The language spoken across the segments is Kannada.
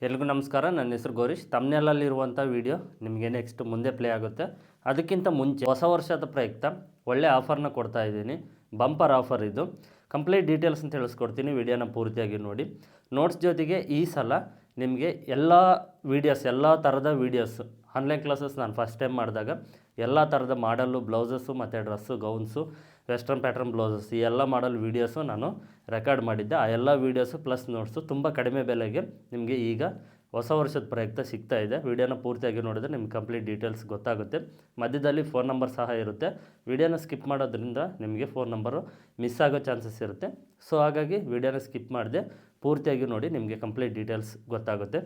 ಎಲ್ರಿಗೂ ನಮಸ್ಕಾರ. ನನ್ನ ಹೆಸರು ಗೌರೀಶ್. ತಮ್ನೆಲಲ್ಲಿರುವಂಥ ವಿಡಿಯೋ ನಿಮಗೆ ನೆಕ್ಸ್ಟ್ ಮುಂದೆ ಪ್ಲೇ ಆಗುತ್ತೆ. ಅದಕ್ಕಿಂತ ಮುಂಚೆ ಹೊಸ ವರ್ಷದ ಪ್ರಯುಕ್ತ ಒಳ್ಳೆ ಆಫರ್ನ ಕೊಡ್ತಾ ಇದ್ದೀನಿ. ಬಂಪರ್ ಆಫರ್ ಇದು. ಕಂಪ್ಲೀಟ್ ಡೀಟೇಲ್ಸ್ ಅಂತ ತಿಳಿಸ್ಕೊಡ್ತೀನಿ. ವಿಡಿಯೋನ ಪೂರ್ತಿಯಾಗಿ ನೋಡಿ. ನೋಟ್ಸ್ ಜೊತೆಗೆ ಈ ಸಲ ನಿಮಗೆ ಎಲ್ಲ ವೀಡಿಯೋಸ್, ಎಲ್ಲ ಥರದ ವೀಡಿಯೋಸ್, ಆನ್ಲೈನ್ ಕ್ಲಾಸಸ್ ನಾನು ಫಸ್ಟ್ ಟೈಮ್ ಮಾಡಿದಾಗ ಎಲ್ಲ ಥರದ ಮಾಡಲು ಬ್ಲೌಸಸ್ಸು ಮತ್ತು dress, gowns, western pattern blouses, ಈ ಎಲ್ಲ ಮಾಡಲ್ ವೀಡಿಯೋಸು ನಾನು ರೆಕಾರ್ಡ್ ಮಾಡಿದ್ದೆ. ಆ ಎಲ್ಲ ವೀಡಿಯೋಸು ಪ್ಲಸ್ ನೋಟ್ಸು ತುಂಬ ಕಡಿಮೆ ಬೆಲೆಗೆ ನಿಮಗೆ ಈಗ ಹೊಸ ವರ್ಷದ ಪ್ರಯುಕ್ತ ಸಿಗ್ತಾ ಇದೆ. ವಿಡಿಯೋನ ಪೂರ್ತಿಯಾಗಿ ನೋಡಿದರೆ ನಿಮ್ಗೆ ಕಂಪ್ಲೀಟ್ ಡೀಟೇಲ್ಸ್ ಗೊತ್ತಾಗುತ್ತೆ. ಮಧ್ಯದಲ್ಲಿ ಫೋನ್ ನಂಬರ್ ಸಹ ಇರುತ್ತೆ. ವಿಡಿಯೋನ ಸ್ಕಿಪ್ ಮಾಡೋದ್ರಿಂದ ನಿಮಗೆ ಫೋನ್ ನಂಬರು ಮಿಸ್ ಆಗೋ ಚಾನ್ಸಸ್ ಇರುತ್ತೆ. ಸೊ ಹಾಗಾಗಿ ವಿಡಿಯೋನ ಸ್ಕಿಪ್ ಮಾಡಿದೆ, ಪೂರ್ತಿಯಾಗಿ ನೋಡಿ, ನಿಮಗೆ ಕಂಪ್ಲೀಟ್ ಡೀಟೇಲ್ಸ್ ಗೊತ್ತಾಗುತ್ತೆ.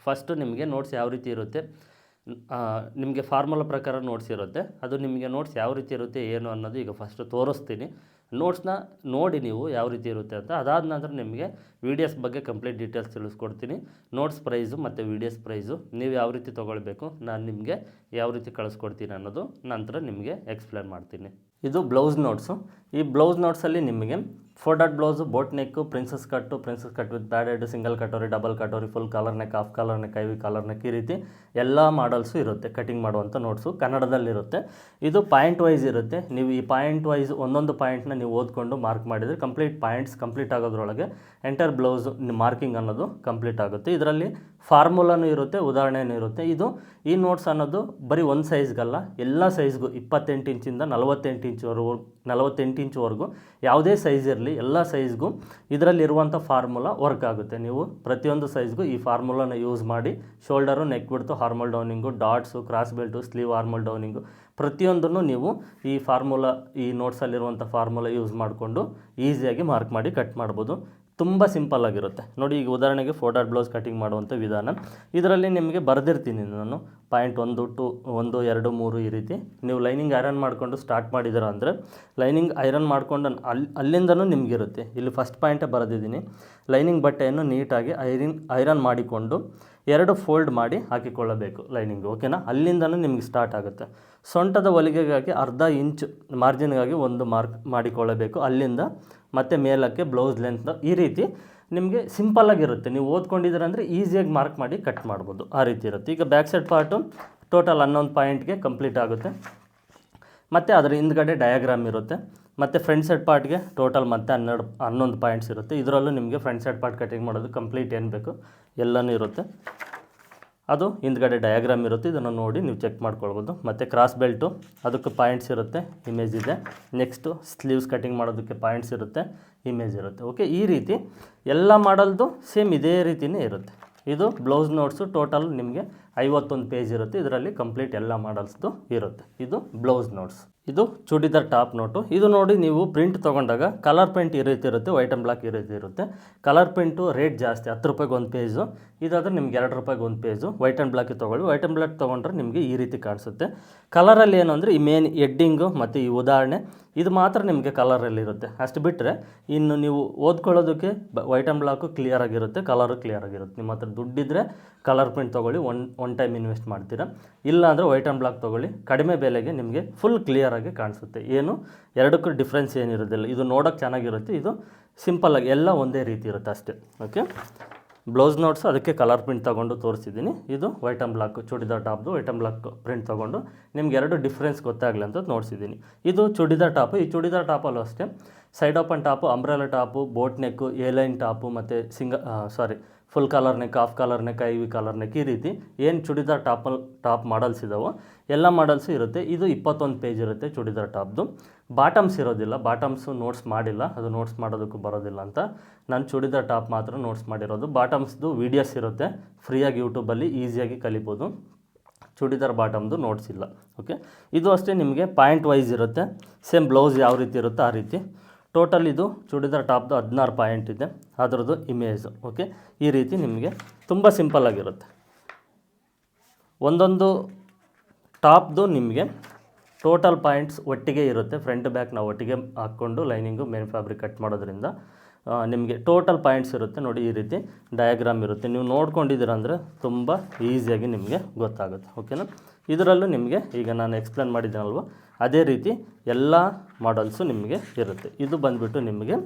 ಫಸ್ಟು ನಿಮಗೆ ನೋಟ್ಸ್ ಯಾವ ರೀತಿ ಇರುತ್ತೆ, ನಿಮಗೆ ಫಾರ್ಮುಲಾ ಪ್ರಕಾರ ನೋಟ್ಸ್ ಇರುತ್ತೆ. ಅದು ನಿಮಗೆ ನೋಟ್ಸ್ ಯಾವ ರೀತಿ ಇರುತ್ತೆ ಏನು ಅನ್ನೋದು ಈಗ ಫಸ್ಟು ತೋರಿಸ್ತೀನಿ. ನೋಟ್ಸ್ನ ನೋಡಿ ನೀವು ಯಾವ ರೀತಿ ಇರುತ್ತೆ ಅಂತ. ಅದಾದ ನಂತರ ನಿಮಗೆ ವೀಡಿಯೋಸ್ ಬಗ್ಗೆ ಕಂಪ್ಲೀಟ್ ಡೀಟೇಲ್ಸ್ ತಿಳಿಸ್ಕೊಡ್ತೀನಿ. ನೋಟ್ಸ್ ಪ್ರೈಸು ಮತ್ತು ವೀಡಿಯೋಸ್ ಪ್ರೈಸು ನೀವು ಯಾವ ರೀತಿ ತೊಗೊಳ್ಬೇಕು, ನಾನು ನಿಮಗೆ ಯಾವ ರೀತಿ ಕಳಿಸ್ಕೊಡ್ತೀನಿ ಅನ್ನೋದು ನಂತರ ನಿಮಗೆ ಎಕ್ಸ್ಪ್ಲೇನ್ ಮಾಡ್ತೀನಿ. ಇದು ಬ್ಲೌಸ್ ನೋಟ್ಸು. ಈ ಬ್ಲೌಸ್ ನೋಟ್ಸಲ್ಲಿ ನಿಮಗೆ 4 dot blouse, boat neck, princess cut with padded, single katori, double katori, full collar neck, half collar neck, ivy collar neck, ಈ ರೀತಿ ಎಲ್ಲ ಮಾಡಲ್ಸು ಇರುತ್ತೆ. ಕಟಿಂಗ್ ಮಾಡುವಂಥ ನೋಟ್ಸು ಕನ್ನಡದಲ್ಲಿರುತ್ತೆ. ಇದು ಪಾಯಿಂಟ್ ವೈಸ್ ಇರುತ್ತೆ. ನೀವು ಈ ಪಾಯಿಂಟ್ ವೈಸ್ ಒಂದೊಂದು ಪಾಯಿಂಟ್ನ ನೀವು ಓದ್ಕೊಂಡು ಮಾರ್ಕ್ ಮಾಡಿದರೆ ಪಾಯಿಂಟ್ಸ್ ಕಂಪ್ಲೀಟ್ ಆಗೋದ್ರೊಳಗೆ ಎಂಟರ್ ಬ್ಲೌಸ್ ಮಾರ್ಕಿಂಗ್ ಅನ್ನೋದು ಕಂಪ್ಲೀಟ್ ಆಗುತ್ತೆ. ಇದರಲ್ಲಿ ಫಾರ್ಮುಲಾನು ಇರುತ್ತೆ, ಉದಾಹರಣೆಯೂ ಇರುತ್ತೆ. ಈ ನೋಟ್ಸ್ ಅನ್ನೋದು ಬರೀ ಒಂದು ಸೈಜ್ಗಲ್ಲ, ಎಲ್ಲ ಸೈಜ್ಗೂ 28 ಇಂಚಿಂದ 48 ಇಂಚ್ವರೆಗೂ ಯಾವುದೇ ಸೈಜ್ ಇರಲಿ, ಎಲ್ಲ ಸೈಜ್ಗೂ ಇದರಲ್ಲಿರುವಂಥ ಫಾರ್ಮುಲಾ ವರ್ಕ್ ಆಗುತ್ತೆ. ನೀವು ಪ್ರತಿಯೊಂದು ಸೈಜ್ಗೂ ಈ ಫಾರ್ಮುಲಾನ ಯೂಸ್ ಮಾಡಿ shoulder, neck width, armhole downing, dots, cross belt, sleeve armhole downing, ಪ್ರತಿಯೊಂದನ್ನು ನೀವು ಈ ನೋಟ್ಸಲ್ಲಿರುವಂಥ ಫಾರ್ಮುಲಾ ಯೂಸ್ ಮಾಡಿಕೊಂಡು ಈಸಿಯಾಗಿ ಮಾರ್ಕ್ ಮಾಡಿ ಕಟ್ ಮಾಡ್ಬೋದು. ತುಂಬ ಸಿಂಪಲ್ ಆಗಿರುತ್ತೆ ನೋಡಿ. ಈಗ ಉದಾಹರಣೆಗೆ 4 ಡಾಟ್ ಬ್ಲೌಸ್ ಕಟಿಂಗ್ ಮಾಡುವಂಥ ವಿಧಾನ ಇದರಲ್ಲಿ ನಿಮಗೆ ಬರೆದಿರ್ತೀನಿ ನಾನು. ಪಾಯಿಂಟ್ 1, 2, 1, 2, 3 ಈ ರೀತಿ ನೀವು ಲೈನಿಂಗ್ ಐರನ್ ಮಾಡಿಕೊಂಡು ಸ್ಟಾರ್ಟ್ ಮಾಡಿದ್ದೀರ ಅಂದರೆ ಲೈನಿಂಗ್ ಐರನ್ ಮಾಡಿಕೊಂಡು ಅಲ್ಲಿಂದನೂ ನಿಮಗಿರುತ್ತೆ. ಇಲ್ಲಿ ಫಸ್ಟ್ ಪಾಯಿಂಟೇ ಬರೆದಿದ್ದೀನಿ. ಲೈನಿಂಗ್ ಬಟ್ಟೆಯನ್ನು ನೀಟಾಗಿ ಐರನ್ ಮಾಡಿಕೊಂಡು 2 ಫೋಲ್ಡ್ ಮಾಡಿ ಹಾಕಿಕೊಳ್ಳಬೇಕು ಲೈನಿಂಗು, ಓಕೆನಾ? ಅಲ್ಲಿಂದನೂ ನಿಮಗೆ ಸ್ಟಾರ್ಟ್ ಆಗುತ್ತೆ. ಸೊಂಟದ ಹೊಲಿಗೆಗಾಗಿ ಅರ್ಧ ಇಂಚ್ ಮಾರ್ಜಿನ್ಗಾಗಿ ಒಂದು ಮಾರ್ಕ್ ಮಾಡಿಕೊಳ್ಳಬೇಕು. ಅಲ್ಲಿಂದ ಮತ್ತು ಮೇಲಕ್ಕೆ ಬ್ಲೌಸ್ ಲೆಂತ್ ಈ ರೀತಿ ನಿಮಗೆ ಸಿಂಪಲ್ಲಾಗಿರುತ್ತೆ. ನೀವು ಓದ್ಕೊಂಡಿದ್ದೀರ ಅಂದರೆ ಈಸಿಯಾಗಿ ಮಾರ್ಕ್ ಮಾಡಿ ಕಟ್ ಮಾಡ್ಬೋದು, ಆ ರೀತಿ ಇರುತ್ತೆ. ಈಗ ಬ್ಯಾಕ್ ಸೈಡ್ ಪಾರ್ಟು ಟೋಟಲ್ 11 ಪಾಯಿಂಟ್ಗೆ ಕಂಪ್ಲೀಟ್ ಆಗುತ್ತೆ. ಮತ್ತು ಅದರ ಹಿಂದ್ಗಡೆ ಡಯಾಗ್ರಾಮ್ ಇರುತ್ತೆ. ಮತ್ತು ಫ್ರಂಟ್ ಸೈಡ್ ಪಾರ್ಟ್ಗೆ ಟೋಟಲ್ ಮತ್ತೆ 11 ಪಾಯಿಂಟ್ಸ್ ಇರುತ್ತೆ. ಇದರಲ್ಲೂ ನಿಮಗೆ ಫ್ರಂಟ್ ಸೈಡ್ ಪಾರ್ಟ್ ಕಟಿಂಗ್ ಮಾಡೋದು ಕಂಪ್ಲೀಟ್ ಏನು ಬೇಕು ಎಲ್ಲನೂ ಇರುತ್ತೆ. ಅದು ಹಿಂದ್ಗಡೆ ಡಯಾಗ್ರಾಮ್ ಇರುತ್ತೆ, ಇದನ್ನು ನೋಡಿ ನೀವು ಚೆಕ್ ಮಾಡ್ಕೊಳ್ಬೋದು. ಮತ್ತು ಕ್ರಾಸ್ ಬೆಲ್ಟು ಅದಕ್ಕೆ ಪಾಯಿಂಟ್ಸ್ ಇರುತ್ತೆ, ಇಮೇಜ್ ಇದೆ. ನೆಕ್ಸ್ಟು ಸ್ಲೀವ್ಸ್ ಕಟಿಂಗ್ ಮಾಡೋದಕ್ಕೆ ಪಾಯಿಂಟ್ಸ್ ಇರುತ್ತೆ, ಇಮೇಜ್ ಇರುತ್ತೆ. ಓಕೆ, ಈ ರೀತಿ ಎಲ್ಲ ಮಾಡಲ್ದು ಸೇಮ್ ಇದೇ ರೀತಿಯೇ ಇರುತ್ತೆ. ಇದು ಬ್ಲೌಸ್ ನೋಟ್ಸು. ಟೋಟಲ್ ನಿಮಗೆ 51 ಪೇಜ್ ಇರುತ್ತೆ. ಇದರಲ್ಲಿ ಕಂಪ್ಲೀಟ್ ಎಲ್ಲ ಮಾಡಲ್ಸ್ದು ಇರುತ್ತೆ. ಇದು ಬ್ಲೌಸ್ ನೋಟ್ಸ್. ಇದು ಚೂಡಿದಾರ್ ಟಾಪ್ ನೋಟು. ಇದು ನೋಡಿ, ನೀವು ಪ್ರಿಂಟ್ ತೊಗೊಂಡಾಗ ಕಲರ್ ಪ್ರಿಂಟ್ ಈ ರೀತಿ ಇರುತ್ತೆ, ವೈಟ್ ಆ್ಯಂಡ್ ಬ್ಲಾಕ್ ಈ ರೀತಿ ಇರುತ್ತೆ. ಕಲರ್ ಪ್ರಿಂಟು ರೇಟ್ ಜಾಸ್ತಿ, 10 ರೂಪಾಯಿಗೆ ಒಂದು ಪೇಜು. ಇದಾದರೆ ನಿಮ್ಗೆ 2 ರೂಪಾಯಿಗೆ ಒಂದು ಪೇಜು. ವೈಟ್ ಆ್ಯಂಡ್ ಬ್ಲಾಕಿಗೆ ತೊಗೊಳ್ಳಿ. ವೈಟ್ ಆ್ಯಂಡ್ ಬ್ಲಾಕ್ ತೊಗೊಂಡ್ರೆ ನಿಮಗೆ ಈ ರೀತಿ ಕಾಣಿಸುತ್ತೆ. ಕಲರಲ್ಲಿ ಏನು ಅಂದರೆ ಈ ಮೇನ್ ಎಡ್ಡಿಂಗು ಮತ್ತು ಈ ಉದಾಹರಣೆ ಇದು ಮಾತ್ರ ನಿಮಗೆ ಕಲರಲ್ಲಿರುತ್ತೆ. ಅಷ್ಟು ಬಿಟ್ಟರೆ ಇನ್ನು ನೀವು ಓದ್ಕೊಳ್ಳೋದಕ್ಕೆ ವೈಟ್ ಆ್ಯಂಡ್ ಬ್ಲಾಕು ಕ್ಲಿಯರ್ ಆಗಿರುತ್ತೆ, ಕಲರು ಕ್ಲಿಯರ್ ಆಗಿರುತ್ತೆ. ನಿಮ್ಮ ಹತ್ರ ದುಡ್ಡಿದ್ದರೆ ಕಲರ್ ಪ್ರಿಂಟ್ ತೊಗೊಳ್ಳಿ, ಒನ್ ಟೈಮ್ ಇನ್ವೆಸ್ಟ್ ಮಾಡ್ತೀರಾ. ಇಲ್ಲ ಅಂದರೆ ವೈಟ್ ಆ್ಯಂಡ್ ಬ್ಲಾಕ್ ತೊಗೊಳ್ಳಿ, ಕಡಿಮೆ ಬೆಲೆಗೆ ನಿಮಗೆ ಫುಲ್ ಕ್ಲಿಯರಾಗಿ ಕಾಣಿಸುತ್ತೆ. ಏನು ಎರಡಕ್ಕೂ ಡಿಫ್ರೆನ್ಸ್ ಏನಿರೋದಿಲ್ಲ. ಇದು ನೋಡೋಕ್ಕೆ ಚೆನ್ನಾಗಿರುತ್ತೆ, ಇದು ಸಿಂಪಲ್ಲಾಗಿ ಎಲ್ಲ ಒಂದೇ ರೀತಿ ಇರುತ್ತೆ ಅಷ್ಟೇ. ಓಕೆ, ಬ್ಲೌಸ್ ನೋಟ್ಸು ಅದಕ್ಕೆ ಕಲರ್ ಪ್ರಿಂಟ್ ತೊಗೊಂಡು ತೋರಿಸಿದ್ದೀನಿ. ಇದು ವೈಟ್ ಆ್ಯಂಡ್ ಬ್ಲಾಕ್ ಚೂಡಿದಾರ್ ಟಾಪ್ದು ವೈಟ್ ಆ್ಯಂಡ್ ಬ್ಲಾಕ್ ಪ್ರಿಂಟ್ ತೊಗೊಂಡು ನಿಮ್ಗೆ 2 ಡಿಫ್ರೆನ್ಸ್ ಗೊತ್ತಾಗಲಿ ಅಂತ ನೋಡಿಸಿದ್ದೀನಿ. ಇದು ಚೂಡಿದಾರ್ ಟಾಪು. ಈ ಚೂಡಿದಾರ್ ಟಾಪಲ್ಲೂ ಅಷ್ಟೇ side open top, umbrella top, boat neck, line top ಮತ್ತು full collar neck, half collar neck, ivy collar neck, ಈ ರೀತಿ ಏನು ಚೂಡಿದಾರ್ ಟಾಪ್ ಮಾಡಲ್ಸ್ ಇದ್ದಾವೋ ಎಲ್ಲ ಮಾಡಲ್ಸು ಇರುತ್ತೆ. ಇದು 21 ಪೇಜ್ ಇರುತ್ತೆ ಚೂಡಿದಾರ್ ಟಾಪ್ದು. ಬಾಟಮ್ಸ್ ಇರೋದಿಲ್ಲ, ಬಾಟಮ್ಸು ನೋಟ್ಸ್ ಮಾಡಿಲ್ಲ, ಅದು ನೋಟ್ಸ್ ಮಾಡೋದಕ್ಕೂ ಬರೋದಿಲ್ಲ ಅಂತ ನಾನು ಚೂಡಿದಾರ್ ಟಾಪ್ ಮಾತ್ರ ನೋಟ್ಸ್ ಮಾಡಿರೋದು. ಬಾಟಮ್ಸ್ದು ವೀಡಿಯೋಸ್ ಇರುತ್ತೆ, ಫ್ರೀಯಾಗಿ ಯೂಟ್ಯೂಬಲ್ಲಿ ಈಸಿಯಾಗಿ ಕಲಿಬೋದು. ಚೂಡಿದಾರ್ ಬಾಟಮ್ದು ನೋಟ್ಸ್ ಇಲ್ಲ. ಓಕೆ, ಇದು ಅಷ್ಟೇ ನಿಮಗೆ ಪಾಯಿಂಟ್ ವೈಸ್ ಇರುತ್ತೆ. ಸೇಮ್ ಬ್ಲೌಸ್ ಯಾವ ರೀತಿ ಇರುತ್ತೋ ಆ ರೀತಿ. ಟೋಟಲ್ ಇದು ಚೂಡಿದಾರ್ ಟಾಪ್ದು 16 ಪಾಯಿಂಟ್ ಇದೆ, ಅದರದ್ದು ಇಮೇಜು. ಓಕೆ, ಈ ರೀತಿ ನಿಮಗೆ ತುಂಬ ಸಿಂಪಲ್ಲಾಗಿರುತ್ತೆ. ಒಂದೊಂದು ಟಾಪ್ದು ನಿಮಗೆ ಟೋಟಲ್ ಪಾಯಿಂಟ್ಸ್ ಒಟ್ಟಿಗೆ ಇರುತ್ತೆ. ಫ್ರಂಟ್ ಬ್ಯಾಕ್ ನಾವು ಒಟ್ಟಿಗೆ ಹಾಕ್ಕೊಂಡು ಲೈನಿಂಗು ಮೇನ್ ಫ್ಯಾಬ್ರಿಕ್ ಕಟ್ ಮಾಡೋದ್ರಿಂದ ನಿಮಗೆ ಟೋಟಲ್ ಪಾಯಿಂಟ್ಸ್ ಇರುತ್ತೆ. ನೋಡಿ, ಈ ರೀತಿ ಡಯಾಗ್ರಾಮ್ ಇರುತ್ತೆ. ನೀವು ನೋಡ್ಕೊಂಡಿದ್ದೀರ ಅಂದರೆ ತುಂಬ ಈಸಿಯಾಗಿ ನಿಮಗೆ ಗೊತ್ತಾಗುತ್ತೆ. ಓಕೆನಾ? ಇದರಲ್ಲೂ ನಿಮಗೆ ಈಗ ನಾನು ಎಕ್ಸ್ಪ್ಲೇನ್ ಮಾಡಿದ್ದೀನಲ್ವ, ಅದೇ ರೀತಿ ಎಲ್ಲ ಮಾಡಲ್ಸು ನಿಮಗೆ ಇರುತ್ತೆ. ಇದು ಬಂದುಬಿಟ್ಟು ನಿಮಗೆ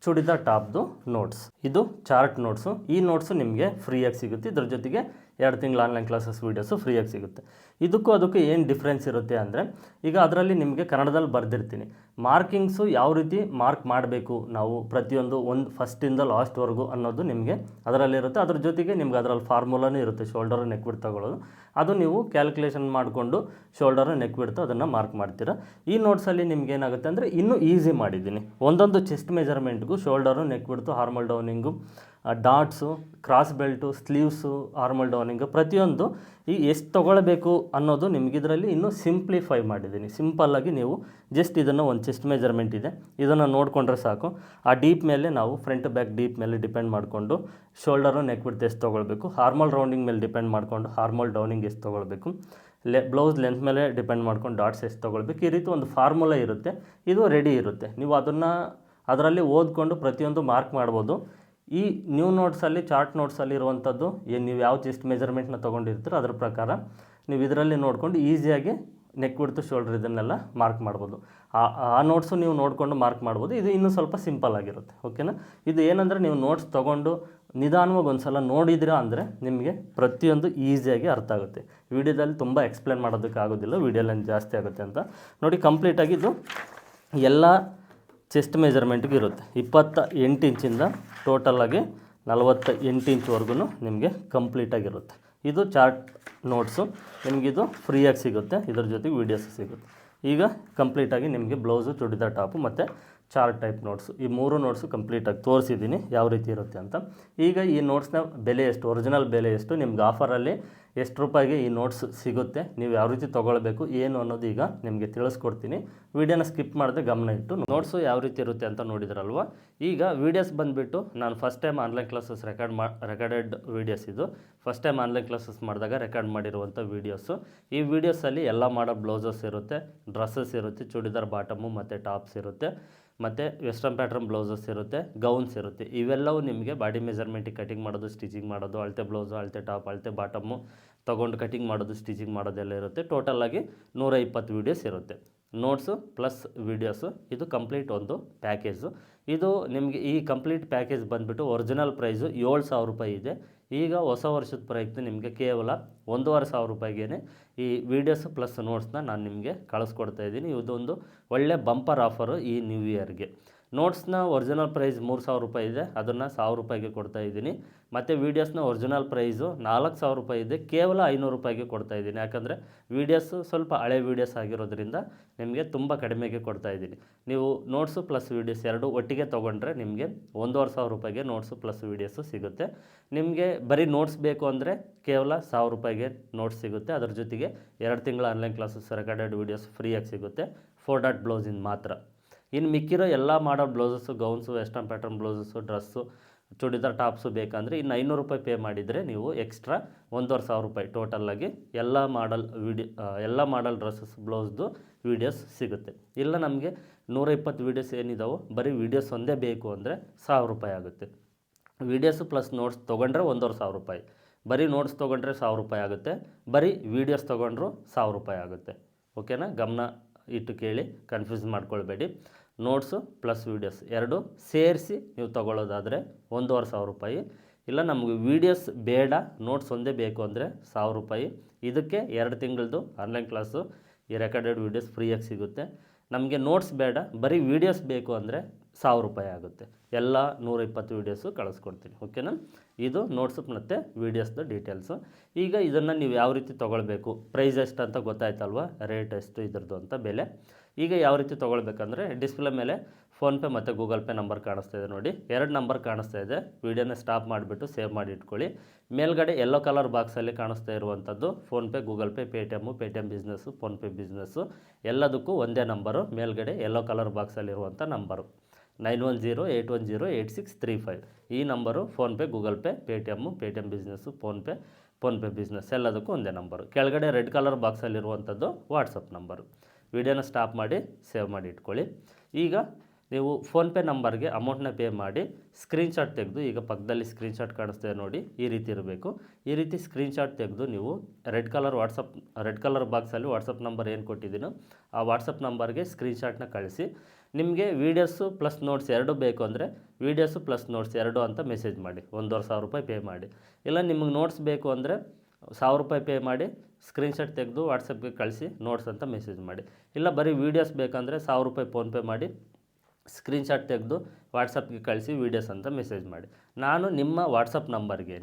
ಚೂಡಿದಾರ್ ಟಾಪ್ದು ನೋಟ್ಸ್. ಇದು ಚಾರ್ಟ್ ನೋಟ್ಸು. ಈ ನೋಟ್ಸು ನಿಮಗೆ ಫ್ರೀಯಾಗಿ ಸಿಗುತ್ತೆ. ಇದ್ರ ಜೊತೆಗೆ 2 ತಿಂಗಳ ಆನ್ಲೈನ್ ಕ್ಲಾಸಸ್ ವೀಡಿಯೋಸು ಫ್ರೀಯಾಗಿ ಸಿಗುತ್ತೆ. ಅದಕ್ಕೂ ಏನು ಡಿಫ್ರೆನ್ಸ್ ಇರುತ್ತೆ ಅಂದರೆ, ಈಗ ಅದರಲ್ಲಿ ನಿಮಗೆ ಕನ್ನಡದಲ್ಲಿ ಬರೆದಿರ್ತೀನಿ ಮಾರ್ಕಿಂಗ್ಸು ಯಾವ ರೀತಿ ಮಾರ್ಕ್ ಮಾಡಬೇಕು ನಾವು ಪ್ರತಿಯೊಂದು ಫಸ್ಟಿಂದ ಲಾಸ್ಟ್ವರೆಗೂ ಅನ್ನೋದು ನಿಮಗೆ ಅದರಲ್ಲಿರುತ್ತೆ. ಅದ್ರ ಜೊತೆಗೆ ನಿಮ್ಗೆ ಅದರಲ್ಲಿ ಫಾರ್ಮುಲಾನೂ ಇರುತ್ತೆ, ಶೋಲ್ಡರು ನೆಕ್ ಬಿಡ್ತು ತಗೊಳ್ಳೋದು. ಅದು ನೀವು ಕ್ಯಾಲ್ಕುಲೇಷನ್ ಮಾಡಿಕೊಂಡು ಶೋಲ್ಡರು ನೆಕ್ ಬಿಡ್ತು ಅದನ್ನು ಮಾರ್ಕ್ ಮಾಡ್ತೀರಾ. ಈ ನೋಟ್ಸಲ್ಲಿ ನಿಮ್ಗೆ ಏನಾಗುತ್ತೆ ಅಂದರೆ ಇನ್ನೂ ಈಸಿ ಮಾಡಿದ್ದೀನಿ. ಒಂದೊಂದು chest ಮೆಜರ್ಮೆಂಟ್ಗೂ shoulder neck width, armhole downing, dots, cross belt, sleeves, ಆರ್ಮಲ್ ಡೌನಿಂಗು ಪ್ರತಿಯೊಂದು ಎಷ್ಟು ತೊಗೊಳ್ಬೇಕು ಅನ್ನೋದು ನಿಮ್ಗೆ ಇದರಲ್ಲಿ ಇನ್ನೂ ಸಿಂಪ್ಲಿಫೈ ಮಾಡಿದ್ದೀನಿ. ಸಿಂಪಲ್ಲಾಗಿ ನೀವು ಜಸ್ಟ್ ಇದನ್ನು ಒಂದು ಚೆಸ್ಟ್ ಮೆಜರ್ಮೆಂಟ್ ಇದೆ, ಇದನ್ನು ನೋಡಿಕೊಂಡ್ರೆ ಸಾಕು. ಆ ಡೀಪ್ ಮೇಲೆ ನಾವು ಫ್ರಂಟ್ ಬ್ಯಾಕ್ ಡೀಪ್ ಮೇಲೆ ಡಿಪೆಂಡ್ ಮಾಡಿಕೊಂಡು ಶೋಲ್ಡರು ನೆಕ್ ಬಿಡ್ತು ಎಷ್ಟು ತೊಗೊಳ್ಬೇಕು, ಹಾರ್ಮಲ್ ರೌಂಡಿಂಗ್ ಮೇಲೆ ಡಿಪೆಂಡ್ ಮಾಡಿಕೊಂಡು ಹಾರ್ಮಲ್ ಡೌನಿಂಗ್ ಎಷ್ಟು ತೊಗೊಳ್ಬೇಕು, ಬ್ಲೌಸ್ ಲೆಂತ್ ಮೇಲೆ ಡಿಪೆಂಡ್ ಮಾಡ್ಕೊಂಡು ಡಾಟ್ಸ್ ಎಷ್ಟು ತೊಗೊಳ್ಬೇಕು. ಈ ರೀತಿ ಒಂದು ಫಾರ್ಮುಲಾ ಇರುತ್ತೆ, ಇದು ರೆಡಿ ಇರುತ್ತೆ. ನೀವು ಅದರಲ್ಲಿ ಓದ್ಕೊಂಡು ಪ್ರತಿಯೊಂದು ಮಾರ್ಕ್ ಮಾಡ್ಬೋದು. ಈ ನ್ಯೂ ನೋಟ್ಸಲ್ಲಿ ಚಾರ್ಟ್ ನೋಟ್ಸಲ್ಲಿ ಇರುವಂಥದ್ದು ನೀವು ಯಾವ ಚೆಸ್ಟ್ ಮೆಜರ್ಮೆಂಟ್ನ ತೊಗೊಂಡಿರ್ತೀರೋ ಅದ್ರ ಪ್ರಕಾರ ನೀವು ಇದರಲ್ಲಿ ನೋಡಿಕೊಂಡು ಈಸಿಯಾಗಿ ನೆಕ್ ಬಿಡ್ತು ಶೋಲ್ಡರ್ ಇದನ್ನೆಲ್ಲ ಮಾರ್ಕ್ ಮಾಡ್ಬೋದು. ಆ ನೋಟ್ಸು ನೀವು ನೋಡಿಕೊಂಡು ಮಾರ್ಕ್ ಮಾಡ್ಬೋದು. ಇದು ಇನ್ನೂ ಸ್ವಲ್ಪ ಸಿಂಪಲ್ ಆಗಿರುತ್ತೆ. ಓಕೆನಾ? ಇದು ಏನಂದರೆ ನೀವು ನೋಟ್ಸ್ ತೊಗೊಂಡು ನಿಧಾನವಾಗಿ ಒಂದು ಸಲ ನೋಡಿದಿರಾ ಅಂದರೆ ನಿಮಗೆ ಪ್ರತಿಯೊಂದು ಈಸಿಯಾಗಿ ಅರ್ಥ ಆಗುತ್ತೆ. ವಿಡಿಯೋದಲ್ಲಿ ತುಂಬ ಎಕ್ಸ್ಪ್ಲೇನ್ ಮಾಡೋದಕ್ಕೆ ಆಗೋದಿಲ್ಲ, ವಿಡಿಯೋ ಲೆಂತ್ ಜಾಸ್ತಿ ಆಗುತ್ತೆ ಅಂತ. ನೋಡಿ, ಕಂಪ್ಲೀಟಾಗಿದ್ದು ಎಲ್ಲ ಚೆಸ್ಟ್ ಮೆಜರ್ಮೆಂಟ್ಗೆ ಇರುತ್ತೆ. 28 ಇಂಚಿಂದ ಟೋಟಲಾಗಿ 48 ಇಂಚ್ವರೆಗೂ ನಿಮಗೆ ಕಂಪ್ಲೀಟಾಗಿರುತ್ತೆ. ಇದು ಚಾರ್ಟ್ ನೋಟ್ಸು. ನಿಮಗಿದು ಫ್ರೀಯಾಗಿ ಸಿಗುತ್ತೆ, ಇದ್ರ ಜೊತೆಗೆ ವೀಡಿಯೋಸು ಸಿಗುತ್ತೆ. ಈಗ ಕಂಪ್ಲೀಟಾಗಿ ನಿಮಗೆ ಬ್ಲೌಸು, ಚೂಡಿದಾರ್ ಟಾಪು ಮತ್ತು ಚಾರ್ಟ್ ಟೈಪ್ ನೋಟ್ಸು, ಈ 3 ನೋಟ್ಸು ಕಂಪ್ಲೀಟಾಗಿ ತೋರಿಸಿದ್ದೀನಿ ಯಾವ ರೀತಿ ಇರುತ್ತೆ ಅಂತ. ಈಗ ಈ ನೋಟ್ಸ್ನ ಬೆಲೆ ಎಷ್ಟು, ಒರಿಜಿನಲ್ ಬೆಲೆ ಎಷ್ಟು, ನಿಮ್ಗೆ ಆಫರಲ್ಲಿ ಎಷ್ಟು ರೂಪಾಯಿಗೆ ಈ ನೋಟ್ಸ್ ಸಿಗುತ್ತೆ, ನೀವು ಯಾವ ರೀತಿ ತೊಗೊಳ್ಬೇಕು ಏನು ಅನ್ನೋದು ಈಗ ನಿಮಗೆ ತಿಳಿಸ್ಕೊಡ್ತೀನಿ. ವೀಡಿಯೋನ ಸ್ಕಿಪ್ ಮಾಡದೆ ಗಮನ ಇಟ್ಟು ನೋಟ್ಸು ಯಾವ ರೀತಿ ಇರುತ್ತೆ ಅಂತ ನೋಡಿದ್ರಲ್ವ. ಈಗ ವೀಡಿಯೋಸ್ ಬಂದುಬಿಟ್ಟು ನಾನು first time online classes recorded videos ಇದು. ಫಸ್ಟ್ ಟೈಮ್ ಆನ್ಲೈನ್ ಕ್ಲಾಸಸ್ ಮಾಡಿದಾಗ ರೆಕಾರ್ಡ್ ಮಾಡಿರುವಂಥ ವೀಡಿಯೋಸು. ಈ ವೀಡಿಯೋಸಲ್ಲಿ ಎಲ್ಲ ಮಾಡೋ ಬ್ಲೌಸಸ್ ಇರುತ್ತೆ, ಡ್ರೆಸ್ಸಸ್ ಇರುತ್ತೆ, ಚೂಡಿದಾರ್ ಬಾಟಮು ಮತ್ತು ಟಾಪ್ಸ್ ಇರುತ್ತೆ, ಮತ್ತು ವೆಸ್ಟರ್ನ್ ಪ್ಯಾಟ್ರನ್ ಬ್ಲೌಸಸ್ ಇರುತ್ತೆ, ಗೌನ್ಸ್ ಇರುತ್ತೆ. ಇವೆಲ್ಲವೂ ನಿಮಗೆ ಬಾಡಿ ಮೆಜರ್ಮೆಂಟಿಗೆ ಕಟಿಂಗ್ ಮಾಡೋದು, ಸ್ಟಿಚಿಂಗ್ ಮಾಡೋದು, ಅಳತೆ ಬ್ಲೌಸು, ಅಳತೆ ಟಾಪ್, ಅಳತೆ ಬಾಟಮು ತೊಗೊಂಡು ಕಟಿಂಗ್ ಮಾಡೋದು, ಸ್ಟಿಚಿಂಗ್ ಮಾಡೋದೆಲ್ಲ ಇರುತ್ತೆ. ಟೋಟಲಾಗಿ 120 ವೀಡಿಯೋಸ್ ಇರುತ್ತೆ. ನೋಟ್ಸು ಪ್ಲಸ್ ವೀಡಿಯೋಸು, ಇದು ಕಂಪ್ಲೀಟ್ ಒಂದು ಪ್ಯಾಕೇಜು. ಇದು ನಿಮಗೆ ಈ ಕಂಪ್ಲೀಟ್ ಪ್ಯಾಕೇಜ್ ಬಂದುಬಿಟ್ಟು ಒರಿಜಿನಲ್ ಪ್ರೈಸು 7,000 ರೂಪಾಯಿ ಇದೆ. ಈಗ ಹೊಸ ವರ್ಷದ ಪ್ರಯುಕ್ತ ನಿಮಗೆ ಕೇವಲ 1,500 ರೂಪಾಯಿಗೆ ಈ ವೀಡಿಯೋಸ್ ಪ್ಲಸ್ ನೋಟ್ಸ್ನ ನಾನು ನಿಮಗೆ ಕಳಿಸ್ಕೊಡ್ತಾಯಿದ್ದೀನಿ. ಇದೊಂದು ಒಳ್ಳೆ ಬಂಪರ್ ಆಫರು ಈ ನ್ಯೂ ಇಯರ್ಗೆ. ನೋಟ್ಸ್ನ ಒರಿಜಿನಲ್ ಪ್ರೈಸ್ 3,000 ರೂಪಾಯಿ ಇದೆ, ಅದನ್ನು 1,000 ರೂಪಾಯಿಗೆ ಕೊಡ್ತಾಯಿದ್ದೀನಿ. ಮತ್ತು ವೀಡಿಯೋಸ್ನ ಒರಿಜಿನಲ್ ಪ್ರೈಸು 4,000 ರೂಪಾಯಿ ಇದೆ, ಕೇವಲ 500 ರೂಪಾಯಿಗೆ ಕೊಡ್ತಾಯಿದ್ದೀನಿ. ಯಾಕಂದರೆ ವೀಡಿಯೋಸು ಸ್ವಲ್ಪ ಹಳೆ ವೀಡಿಯೋಸ್ ಆಗಿರೋದ್ರಿಂದ ನಿಮಗೆ ತುಂಬ ಕಡಿಮೆಗೆ ಕೊಡ್ತಾಯಿದ್ದೀನಿ. ನೀವು ನೋಟ್ಸು ಪ್ಲಸ್ ವೀಡಿಯೋಸ್ ಎರಡು ಒಟ್ಟಿಗೆ ತೊಗೊಂಡ್ರೆ ನಿಮಗೆ 1,500 ರೂಪಾಯಿಗೆ ನೋಟ್ಸು ಪ್ಲಸ್ ವೀಡಿಯೋಸು ಸಿಗುತ್ತೆ. ನಿಮಗೆ ಬರೀ ನೋಟ್ಸ್ ಬೇಕು ಅಂದರೆ ಕೇವಲ 1,000 ರೂಪಾಯಿಗೆ ನೋಟ್ಸ್ ಸಿಗುತ್ತೆ. ಅದ್ರ ಜೊತೆಗೆ 2 ತಿಂಗಳ ಆನ್ಲೈನ್ ಕ್ಲಾಸಸ್ ರೆಕಾರ್ಡೆಡ್ ವೀಡಿಯೋಸ್ ಫ್ರೀಯಾಗಿ ಸಿಗುತ್ತೆ, 4 ಡಾಟ್ ಬ್ಲೌಸಿಂದ ಮಾತ್ರ. ಇನ್ನು ಮಿಕ್ಕಿರೋ ಎಲ್ಲ ಮಾಡೋ blouses, gowns, western pattern blouses, dress, churidar tops ಬೇಕಂದರೆ ಇನ್ನು 500 ರೂಪಾಯಿ ಪೇ ಮಾಡಿದರೆ ನೀವು ಎಕ್ಸ್ಟ್ರಾ 1,500 ರೂಪಾಯಿ ಟೋಟಲಾಗಿ ಎಲ್ಲ ಮಾಡಲ್ ಡ್ರೆಸ್ಸಸ್, ಬ್ಲೌಸ್ದು ವೀಡಿಯೋಸ್ ಸಿಗುತ್ತೆ. ಇಲ್ಲ ನಮಗೆ 120 ವೀಡಿಯೋಸ್ ಏನಿದಾವೋ ಬರೀ ವೀಡಿಯೋಸ್ ಒಂದೇ ಬೇಕು ಅಂದರೆ 1,000 ರೂಪಾಯಿ ಆಗುತ್ತೆ. ವೀಡಿಯೋಸು ಪ್ಲಸ್ ನೋಟ್ಸ್ ತೊಗೊಂಡ್ರೆ 1,500 ರೂಪಾಯಿ, ಬರೀ ನೋಟ್ಸ್ ತೊಗೊಂಡ್ರೆ 1,000 ರೂಪಾಯಿ ಆಗುತ್ತೆ, ಬರೀ ವೀಡಿಯೋಸ್ ತೊಗೊಂಡ್ರು 1,000 ರೂಪಾಯಿ ಆಗುತ್ತೆ. ಓಕೆನಾ? ಗಮನ ಇಟ್ಟು ಕೇಳಿ, ಕನ್ಫ್ಯೂಸ್ ಮಾಡ್ಕೊಳ್ಬೇಡಿ. ನೋಟ್ಸು ಪ್ಲಸ್ ವೀಡಿಯೋಸ್ ಎರಡು ಸೇರಿಸಿ ನೀವು ತೊಗೊಳ್ಳೋದಾದರೆ 1,500 ರೂಪಾಯಿ. ಇಲ್ಲ ನಮಗೆ ವೀಡಿಯೋಸ್ ಬೇಡ, ನೋಟ್ಸ್ ಒಂದೇ ಬೇಕು ಅಂದರೆ 1,000 ರೂಪಾಯಿ. ಇದಕ್ಕೆ 2 ತಿಂಗಳದ್ದು ಆನ್ಲೈನ್ ಕ್ಲಾಸು ಈ ರೆಕಾರ್ಡೆಡ್ ವೀಡಿಯೋಸ್ ಫ್ರೀಯಾಗಿ ಸಿಗುತ್ತೆ. ನಮಗೆ ನೋಟ್ಸ್ ಬೇಡ, ಬರೀ ವೀಡಿಯೋಸ್ ಬೇಕು ಅಂದರೆ 1,000 ರೂಪಾಯಿ ಆಗುತ್ತೆ. ಎಲ್ಲ 120 ವೀಡಿಯೋಸು ಕಳಿಸ್ಕೊಡ್ತೀನಿ. ಓಕೆನಾ? ಇದು ನೋಟ್ಸು ಮತ್ತು ವೀಡಿಯೋಸ್ದು ಡೀಟೇಲ್ಸು. ಈಗ ಇದನ್ನು ನೀವು ಯಾವ ರೀತಿ ತೊಗೊಳ್ಬೇಕು, ಪ್ರೈಸ್ ಎಷ್ಟು ಅಂತ ಗೊತ್ತಾಯ್ತಲ್ವ, ರೇಟ್ ಎಷ್ಟು ಇದ್ರದ್ದು ಅಂತ ಬೆಲೆ. ಈಗ ಯಾವ ರೀತಿ ತೊಗೊಳ್ಬೇಕಂದ್ರೆ ಡಿಸ್ಪ್ಲೇ ಮೇಲೆ ಫೋನ್ಪೇ ಮತ್ತು ಗೂಗಲ್ ಪೇ ನಂಬರ್ ಕಾಣಿಸ್ತಾ ಇದೆ ನೋಡಿ, 2 ನಂಬರ್ ಕಾಣಿಸ್ತಾ ಇದೆ. ವೀಡಿಯೋನ ಸ್ಟಾಪ್ ಮಾಡಿಬಿಟ್ಟು ಸೇವ್ ಮಾಡಿ ಇಟ್ಕೊಳ್ಳಿ. ಮೇಲ್ಗಡೆ ಯೆಲ್ಲೋ ಕಲರ್ ಬಾಕ್ಸಲ್ಲಿ ಕಾಣಿಸ್ತಾ ಇರುವಂಥದ್ದು PhonePe, Google pay, Paytm business, PhonePe business ಎಲ್ಲದಕ್ಕೂ ಒಂದೇ ನಂಬರು. ಮೇಲ್ಗಡೆ ಯೆಲ್ಲೋ ಕಲರ್ ಬಾಕ್ಸಲ್ಲಿರುವಂಥ ನಂಬರು 9108108635 ಈ number. PhonePe, Google pay, Paytm business, PhonePe business ಎಲ್ಲದಕ್ಕೂ ಒಂದೇ ನಂಬರು. ಕೆಳಗಡೆ ರೆಡ್ ಕಲರ್ ಬಾಕ್ಸಲ್ಲಿರುವಂಥದ್ದು ವಾಟ್ಸಪ್ ನಂಬರು. ವೀಡಿಯೋನ ಸ್ಟಾಪ್ ಮಾಡಿ ಸೇವ್ ಮಾಡಿ ಇಟ್ಕೊಳ್ಳಿ. ಈಗ ನೀವು ಫೋನ್ಪೇ ನಂಬರ್ಗೆ ಅಮೌಂಟ್ನ ಪೇ ಮಾಡಿ ಸ್ಕ್ರೀನ್ಶಾಟ್ ತೆಗೆದು, ಈಗ ಪಕ್ಕದಲ್ಲಿ ಸ್ಕ್ರೀನ್ಶಾಟ್ ಕಾಣಿಸ್ತಾ ಇದೆ ನೋಡಿ, ಈ ರೀತಿ ಇರಬೇಕು. ಈ ರೀತಿ ಸ್ಕ್ರೀನ್ಶಾಟ್ ತೆಗೆದು ನೀವು ರೆಡ್ ಕಲರ್ ಬಾಕ್ಸಲ್ಲಿ ವಾಟ್ಸಪ್ ನಂಬರ್ ಏನು ಕೊಟ್ಟಿದ್ದೀನೋ ಆ ವಾಟ್ಸಪ್ ನಂಬರ್ಗೆ ಸ್ಕ್ರೀನ್ಶಾಟ್ನ ಕಳಿಸಿ. ನಿಮಗೆ ವೀಡಿಯೋಸು ಪ್ಲಸ್ ನೋಟ್ಸ್ ಎರಡು ಬೇಕು ಅಂದರೆ ವೀಡಿಯೋಸು ಪ್ಲಸ್ ನೋಟ್ಸ್ ಎರಡು ಅಂತ ಮೆಸೇಜ್ ಮಾಡಿ, 1,500 ರೂಪಾಯಿ ಪೇ ಮಾಡಿ. ಇಲ್ಲ ನಿಮಗೆ ನೋಟ್ಸ್ ಬೇಕು ಅಂದರೆ 1,000 ರೂಪಾಯಿ ಪೇ ಮಾಡಿ ಸ್ಕ್ರೀನ್ಶಾಟ್ ತೆಗೆದು ವಾಟ್ಸಪ್ಗೆ ಕಳಿಸಿ ನೋಟ್ಸ್ ಅಂತ ಮೆಸೇಜ್ ಮಾಡಿ. ಇಲ್ಲ ಬರೀ ವೀಡಿಯೋಸ್ ಬೇಕಂದರೆ 1,000 ರೂಪಾಯಿ ಫೋನ್ಪೇ ಮಾಡಿ ಸ್ಕ್ರೀನ್ಶಾಟ್ ತೆಗೆದು ವಾಟ್ಸಪ್ಗೆ ಕಳಿಸಿ ವೀಡಿಯೋಸ್ ಅಂತ ಮೆಸೇಜ್ ಮಾಡಿ. ನಾನು ನಿಮ್ಮ ವಾಟ್ಸಪ್ ನಂಬರ್ಗೆ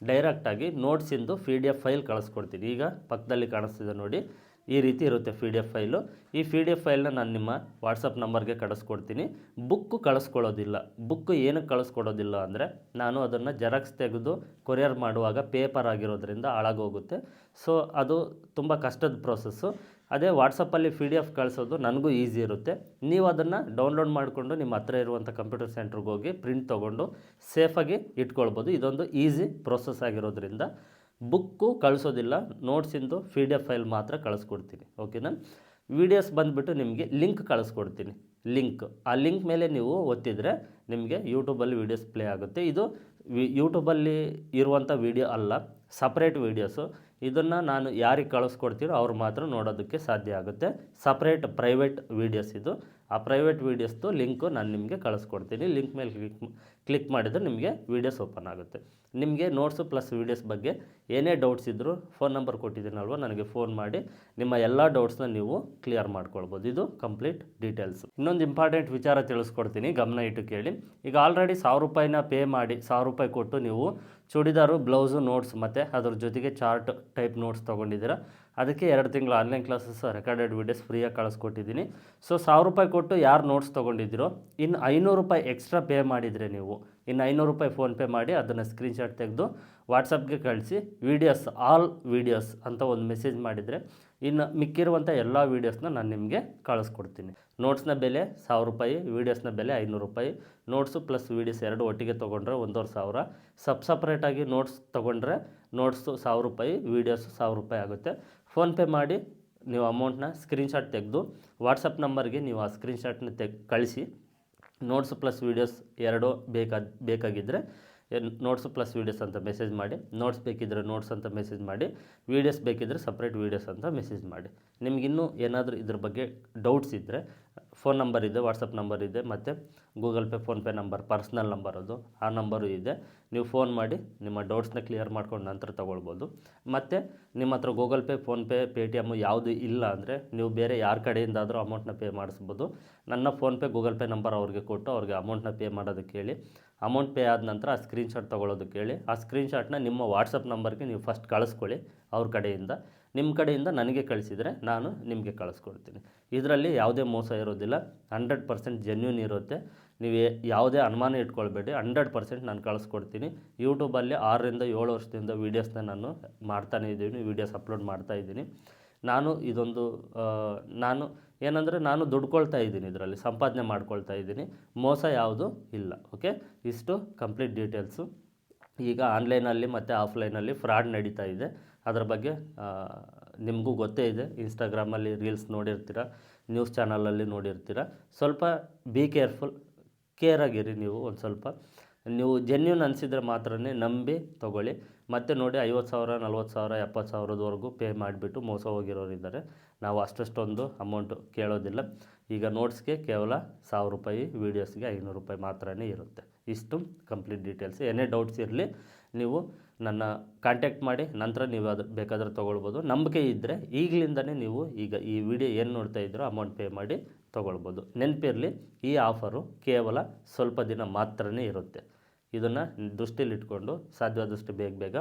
ಡೈರೆಕ್ಟಾಗಿ ನೋಟ್ಸಿಂದು PDF ಫೈಲ್ ಕಳಿಸ್ಕೊಡ್ತೀನಿ. ಈಗ ಪಕ್ಕದಲ್ಲಿ ಕಾಣಿಸ್ತಿದೆ ನೋಡಿ, ಈ ರೀತಿ ಇರುತ್ತೆ PDF ಫೈಲು. ಈ PDF ಫೈಲ್ನ ನಾನು ನಿಮ್ಮ ವಾಟ್ಸಪ್ ನಂಬರ್ಗೆ ಕಳಿಸ್ಕೊಡ್ತೀನಿ. ಬುಕ್ಕು ಕಳಿಸ್ಕೊಡೋದಿಲ್ಲ. ಬುಕ್ಕು ಏನಕ್ಕೆ ಕಳಿಸ್ಕೊಡೋದಿಲ್ಲ ಅಂದರೆ ನಾನು ಅದನ್ನು ಜೆರಾಕ್ಸ್ ತೆಗೆದು ಕೊರಿಯರ್ ಮಾಡುವಾಗ ಪೇಪರ್ ಆಗಿರೋದ್ರಿಂದ ಹಾಳಾಗೋಗುತ್ತೆ. ಸೊ ಅದು ತುಂಬ ಕಷ್ಟದ ಪ್ರೋಸೆಸ್ಸು. ಅದೇ ವಾಟ್ಸಪ್ಪಲ್ಲಿ PDF ಕಳಿಸೋದು ನನಗೂ ಈಸಿ ಇರುತ್ತೆ. ನೀವು ಅದನ್ನು ಡೌನ್ಲೋಡ್ ಮಾಡಿಕೊಂಡು ನಿಮ್ಮ ಹತ್ರ ಇರುವಂಥ ಕಂಪ್ಯೂಟರ್ ಸೆಂಟ್ರಿಗೆ ಹೋಗಿ ಪ್ರಿಂಟ್ ತೊಗೊಂಡು ಸೇಫಾಗಿ ಇಟ್ಕೊಳ್ಬೋದು. ಇದೊಂದು ಈಸಿ ಪ್ರೋಸೆಸ್ ಆಗಿರೋದ್ರಿಂದ ಬುಕ್ಕು ಕಳಿಸೋದಿಲ್ಲ, ನೋಟ್ಸಿಂದು PDF ಫೈಲ್ ಮಾತ್ರ ಕಳಿಸ್ಕೊಡ್ತೀನಿ. ಓಕೆನಾ? ವೀಡಿಯೋಸ್ ಬಂದುಬಿಟ್ಟು ನಿಮಗೆ ಲಿಂಕ್ ಕಳಿಸ್ಕೊಡ್ತೀನಿ. ಆ ಲಿಂಕ್ ಮೇಲೆ ನೀವು ಒತ್ತಿದರೆ ನಿಮಗೆ ಯೂಟ್ಯೂಬಲ್ಲಿ ವೀಡಿಯೋಸ್ ಪ್ಲೇ ಆಗುತ್ತೆ. ಇದು ಯೂಟ್ಯೂಬಲ್ಲಿ ಇರುವಂಥ ವೀಡಿಯೋ ಅಲ್ಲ, ಸಪ್ರೇಟ್ ವೀಡಿಯೋಸು. ಇದನ್ನು ನಾನು ಯಾರಿಗೆ ಕಳಿಸ್ಕೊಡ್ತೀನೋ ಅವ್ರು ಮಾತ್ರ ನೋಡೋದಕ್ಕೆ ಸಾಧ್ಯ ಆಗುತ್ತೆ. ಸಪ್ರೇಟ್ ಪ್ರೈವೇಟ್ ವೀಡಿಯೋಸ್ ಇದು. ಆ ಪ್ರೈವೇಟ್ ವೀಡಿಯೋಸ್ದು ಲಿಂಕು ನಾನು ನಿಮಗೆ ಕಳಿಸ್ಕೊಡ್ತೀನಿ. ಲಿಂಕ್ ಮೇಲೆ ಕ್ಲಿಕ್ ಮಾಡಿದರೆ ನಿಮಗೆ ವೀಡಿಯೋಸ್ ಓಪನ್ ಆಗುತ್ತೆ. ನಿಮಗೆ ನೋಟ್ಸು ಪ್ಲಸ್ ವೀಡಿಯೋಸ್ ಬಗ್ಗೆ ಏನೇ ಡೌಟ್ಸ್ ಇದ್ದರೂ ಫೋನ್ ನಂಬರ್ ಕೊಟ್ಟಿದ್ದೀನಲ್ವ, ನನಗೆ ಫೋನ್ ಮಾಡಿ ನಿಮ್ಮ ಎಲ್ಲ ಡೌಟ್ಸ್ನ ನೀವು ಕ್ಲಿಯರ್ ಮಾಡ್ಕೊಳ್ಬೋದು. ಇದು ಕಂಪ್ಲೀಟ್ ಡೀಟೇಲ್ಸು. ಇನ್ನೊಂದು ಇಂಪಾರ್ಟೆಂಟ್ ವಿಚಾರ ತಿಳಿಸ್ಕೊಡ್ತೀನಿ, ಗಮನ ಇಟ್ಟು ಕೇಳಿ. ಈಗ ಆಲ್ರೆಡಿ 1,000 ರೂಪಾಯಿನ ಪೇ ಮಾಡಿ 1,000 ರೂಪಾಯಿ ಕೊಟ್ಟು ನೀವು ಚೂಡಿದಾರು, ಬ್ಲೌಸು, ನೋಟ್ಸ್ ಮತ್ತು ಅದ್ರ ಜೊತೆಗೆ ಚಾರ್ಟ್ ಟೈಪ್ ನೋಟ್ಸ್ ತೊಗೊಂಡಿದ್ದೀರಾ. ಅದಕ್ಕೆ 2 ತಿಂಗಳು ಆನ್ಲೈನ್ ಕ್ಲಾಸಸ್ ರೆಕಾರ್ಡೆಡ್ ವೀಡಿಯೋಸ್ ಫ್ರೀಯಾಗಿ ಕಳಿಸ್ಕೊಟ್ಟಿದ್ದೀನಿ. ಸೊ 1,000 ರೂಪಾಯಿ ಕೊಟ್ಟು ಯಾರು ನೋಟ್ಸ್ ತೊಗೊಂಡಿದ್ದೀರೋ ಇನ್ನು 500 ರೂಪಾಯಿ ಎಕ್ಸ್ಟ್ರಾ ಪೇ ಮಾಡಿದರೆ ನೀವು ಇನ್ನು 500 ರೂಪಾಯಿ ಫೋನ್ಪೇ ಮಾಡಿ ಅದನ್ನು ಸ್ಕ್ರೀನ್ಶಾಟ್ ತೆಗೆದು ವಾಟ್ಸಪ್ಗೆ ಕಳಿಸಿ ವೀಡಿಯೋಸ್ ಆಲ್ ವೀಡಿಯೋಸ್ ಅಂತ ಒಂದು ಮೆಸೇಜ್ ಮಾಡಿದರೆ ಇನ್ನು ಮಿಕ್ಕಿರುವಂಥ ಎಲ್ಲ ವೀಡಿಯೋಸ್ನ ನಾನು ನಿಮಗೆ ಕಳಿಸ್ಕೊಡ್ತೀನಿ. ನೋಟ್ಸ್ನ ಬೆಲೆ 1,000 ರೂಪಾಯಿ, ವೀಡಿಯೋಸ್ನ ಬೆಲೆ 500 ರೂಪಾಯಿ. ನೋಟ್ಸು ಪ್ಲಸ್ ವೀಡಿಯೋಸ್ ಎರಡು ಒಟ್ಟಿಗೆ ತೊಗೊಂಡ್ರೆ 1,500. ಸಪ್ರೇಟಾಗಿ ನೋಟ್ಸ್ ತೊಗೊಂಡ್ರೆ ನೋಟ್ಸು 1,000 ರೂಪಾಯಿ, ವೀಡಿಯೋಸು 1,000 ರೂಪಾಯಿ ಆಗುತ್ತೆ. ಫೋನ್ಪೇ ಮಾಡಿ ನೀವು ಅಮೌಂಟ್ನ ಸ್ಕ್ರೀನ್ಶಾಟ್ ತೆಗೆದು ವಾಟ್ಸಪ್ ನಂಬರ್ಗೆ ನೀವು ಆ ಸ್ಕ್ರೀನ್ಶಾಟ್ನ ಕಳಿಸಿ. ನೋಟ್ಸು ಪ್ಲಸ್ ವೀಡಿಯೋಸ್ ಎರಡು ಬೇಕಾಗಿದ್ದರೆ ನೋಟ್ಸು ಪ್ಲಸ್ ವೀಡಿಯೋಸ್ ಅಂತ ಮೆಸೇಜ್ ಮಾಡಿ, ನೋಟ್ಸ್ ಬೇಕಿದ್ದರೆ ನೋಟ್ಸ್ ಅಂತ ಮೆಸೇಜ್ ಮಾಡಿ, ವೀಡಿಯೋಸ್ ಬೇಕಿದ್ದರೆ ಸಪ್ರೇಟ್ ವೀಡಿಯೋಸ್ ಅಂತ ಮೆಸೇಜ್ ಮಾಡಿ. ನಿಮಗಿನ್ನೂ ಏನಾದರೂ ಇದ್ರ ಬಗ್ಗೆ ಡೌಟ್ಸ್ ಇದ್ದರೆ ಫೋನ್ ನಂಬರ್ ಇದೆ, ವಾಟ್ಸಪ್ ನಂಬರ್ ಇದೆ, ಮತ್ತು Google pay, PhonePe number, personal number ಅದು, ಆ ನಂಬರು ಇದೆ. ನೀವು ಫೋನ್ ಮಾಡಿ ನಿಮ್ಮ ಡೌಟ್ಸ್ನ ಕ್ಲಿಯರ್ ಮಾಡ್ಕೊಂಡು ನಂತರ ತೊಗೊಳ್ಬೋದು. ಮತ್ತು ನಿಮ್ಮ ಹತ್ರ ಗೂಗಲ್ ಪೇ, ಫೋನ್ಪೇ, ಪೇಟಿಎಮ್ಮು ಯಾವುದು ಇಲ್ಲ ಅಂದರೆ ನೀವು ಬೇರೆ ಯಾರ ಕಡೆಯಿಂದಾದರೂ ಅಮೌಂಟ್ನ ಪೇ ಮಾಡಿಸ್ಬೋದು. ನನ್ನ ಫೋನ್ಪೇ, ಗೂಗಲ್ ಪೇ ನಂಬರ್ ಅವ್ರಿಗೆ ಕೊಟ್ಟು ಅವ್ರಿಗೆ ಅಮೌಂಟ್ನ ಪೇ ಮಾಡೋದಕ್ಕೆ ಹೇಳಿ. ಅಮೌಂಟ್ ಪೇ ಆದ ನಂತರ ಆ ಸ್ಕ್ರೀನ್ಶಾಟ್ ತೊಗೊಳೋದಕ್ಕೆ ಹೇಳಿ. ಆ ಸ್ಕ್ರೀನ್ಶಾಟ್ನ ನಿಮ್ಮ ವಾಟ್ಸಪ್ ನಂಬರ್ಗೆ ನೀವು ಫಸ್ಟ್ ಕಳಿಸ್ಕೊಳ್ಳಿ ಅವ್ರ ಕಡೆಯಿಂದ. ನಿಮ್ಮ ಕಡೆಯಿಂದ ನನಗೆ ಕಳಿಸಿದರೆ ನಾನು ನಿಮಗೆ ಕಳಿಸ್ಕೊಡ್ತೀನಿ. ಇದರಲ್ಲಿ ಯಾವುದೇ ಮೋಸ ಇರೋದಿಲ್ಲ, 100% ಜೆನ್ಯೂನ್ ಇರುತ್ತೆ. ನೀವು ಯಾವುದೇ ಅನುಮಾನ ಇಟ್ಕೊಳ್ಬೇಡಿ, 100% ನಾನು ಕಳಿಸ್ಕೊಡ್ತೀನಿ. ಯೂಟ್ಯೂಬಲ್ಲಿ 6ರಿಂದ 7 ವರ್ಷದಿಂದ ವೀಡಿಯೋಸ್ನ ನಾನು ಮಾಡ್ತಾನೇ ಇದ್ದೀನಿ, ವೀಡಿಯೋಸ್ ಅಪ್ಲೋಡ್ ಮಾಡ್ತಾಯಿದ್ದೀನಿ. ನಾನು ದುಡ್ಕೊಳ್ತಾ ಇದ್ದೀನಿ, ಇದರಲ್ಲಿ ಸಂಪಾದನೆ ಮಾಡ್ಕೊಳ್ತಾ ಇದ್ದೀನಿ. ಮೋಸ ಯಾವುದೂ ಇಲ್ಲ. ಓಕೆ, ಇಷ್ಟು ಕಂಪ್ಲೀಟ್ ಡೀಟೇಲ್ಸು. ಈಗ ಆನ್ಲೈನಲ್ಲಿ ಮತ್ತು ಆಫ್ಲೈನಲ್ಲಿ ಫ್ರಾಡ್ ನಡೀತಾ ಇದೆ. ಅದರ ಬಗ್ಗೆ ನಿಮಗೂ ಗೊತ್ತೇ ಇದೆ. ಇನ್ಸ್ಟಾಗ್ರಾಮಲ್ಲಿ ರೀಲ್ಸ್ ನೋಡಿರ್ತೀರ, ನ್ಯೂಸ್ ಚಾನಲಲ್ಲಿ ನೋಡಿರ್ತೀರ. ಸ್ವಲ್ಪ ಬಿ ಕೇರ್ ಆಗಿರಿ. ನೀವು ಒಂದು ಸ್ವಲ್ಪ ನೀವು ಜೆನ್ಯೂನ್ ಅನಿಸಿದರೆ ಮಾತ್ರನೇ ನಂಬಿ ತೊಗೊಳ್ಳಿ. ಮತ್ತು ನೋಡಿ 50,000, 40,000, 70,000ದವರೆಗೂ ಪೇ ಮಾಡಿಬಿಟ್ಟು ಮೋಸ ಹೋಗಿರೋರಿದ್ದಾರೆ. ನಾವು ಅಷ್ಟೊಂದು ಅಮೌಂಟು ಕೇಳೋದಿಲ್ಲ. ಈಗ ನೋಟ್ಸ್ಗೆ ಕೇವಲ 1,000 ರೂಪಾಯಿ, ವೀಡಿಯೋಸ್ಗೆ 500 ರೂಪಾಯಿ ಮಾತ್ರನೇ ಇರುತ್ತೆ. ಇಷ್ಟು ಕಂಪ್ಲೀಟ್ ಡೀಟೇಲ್ಸ್. ಏನೇ ಡೌಟ್ಸ್ ಇರಲಿ ನೀವು ನನ್ನ ಕಾಂಟ್ಯಾಕ್ಟ್ ಮಾಡಿ, ನಂತರ ನೀವು ಅದು ಬೇಕಾದರೆ ತೊಗೊಳ್ಬೋದು. ನಂಬಿಕೆ ಇದ್ದರೆ ಈಗಲಿಂದನೇ ನೀವು ಈಗ ಈ ವಿಡಿಯೋ ಏನು ನೋಡ್ತಾ ಇದ್ದೀರೋ ಅಮೌಂಟ್ ಪೇ ಮಾಡಿ ತೊಗೊಳ್ಬೋದು. ನೆನಪಿರಲಿ, ಈ ಆಫರು ಕೇವಲ ಸ್ವಲ್ಪ ದಿನ ಮಾತ್ರನೇ ಇರುತ್ತೆ. ಇದನ್ನು ದೃಷ್ಟಿಯಲ್ಲಿಟ್ಕೊಂಡು ಸಾಧ್ಯವಾದಷ್ಟು ಬೇಗ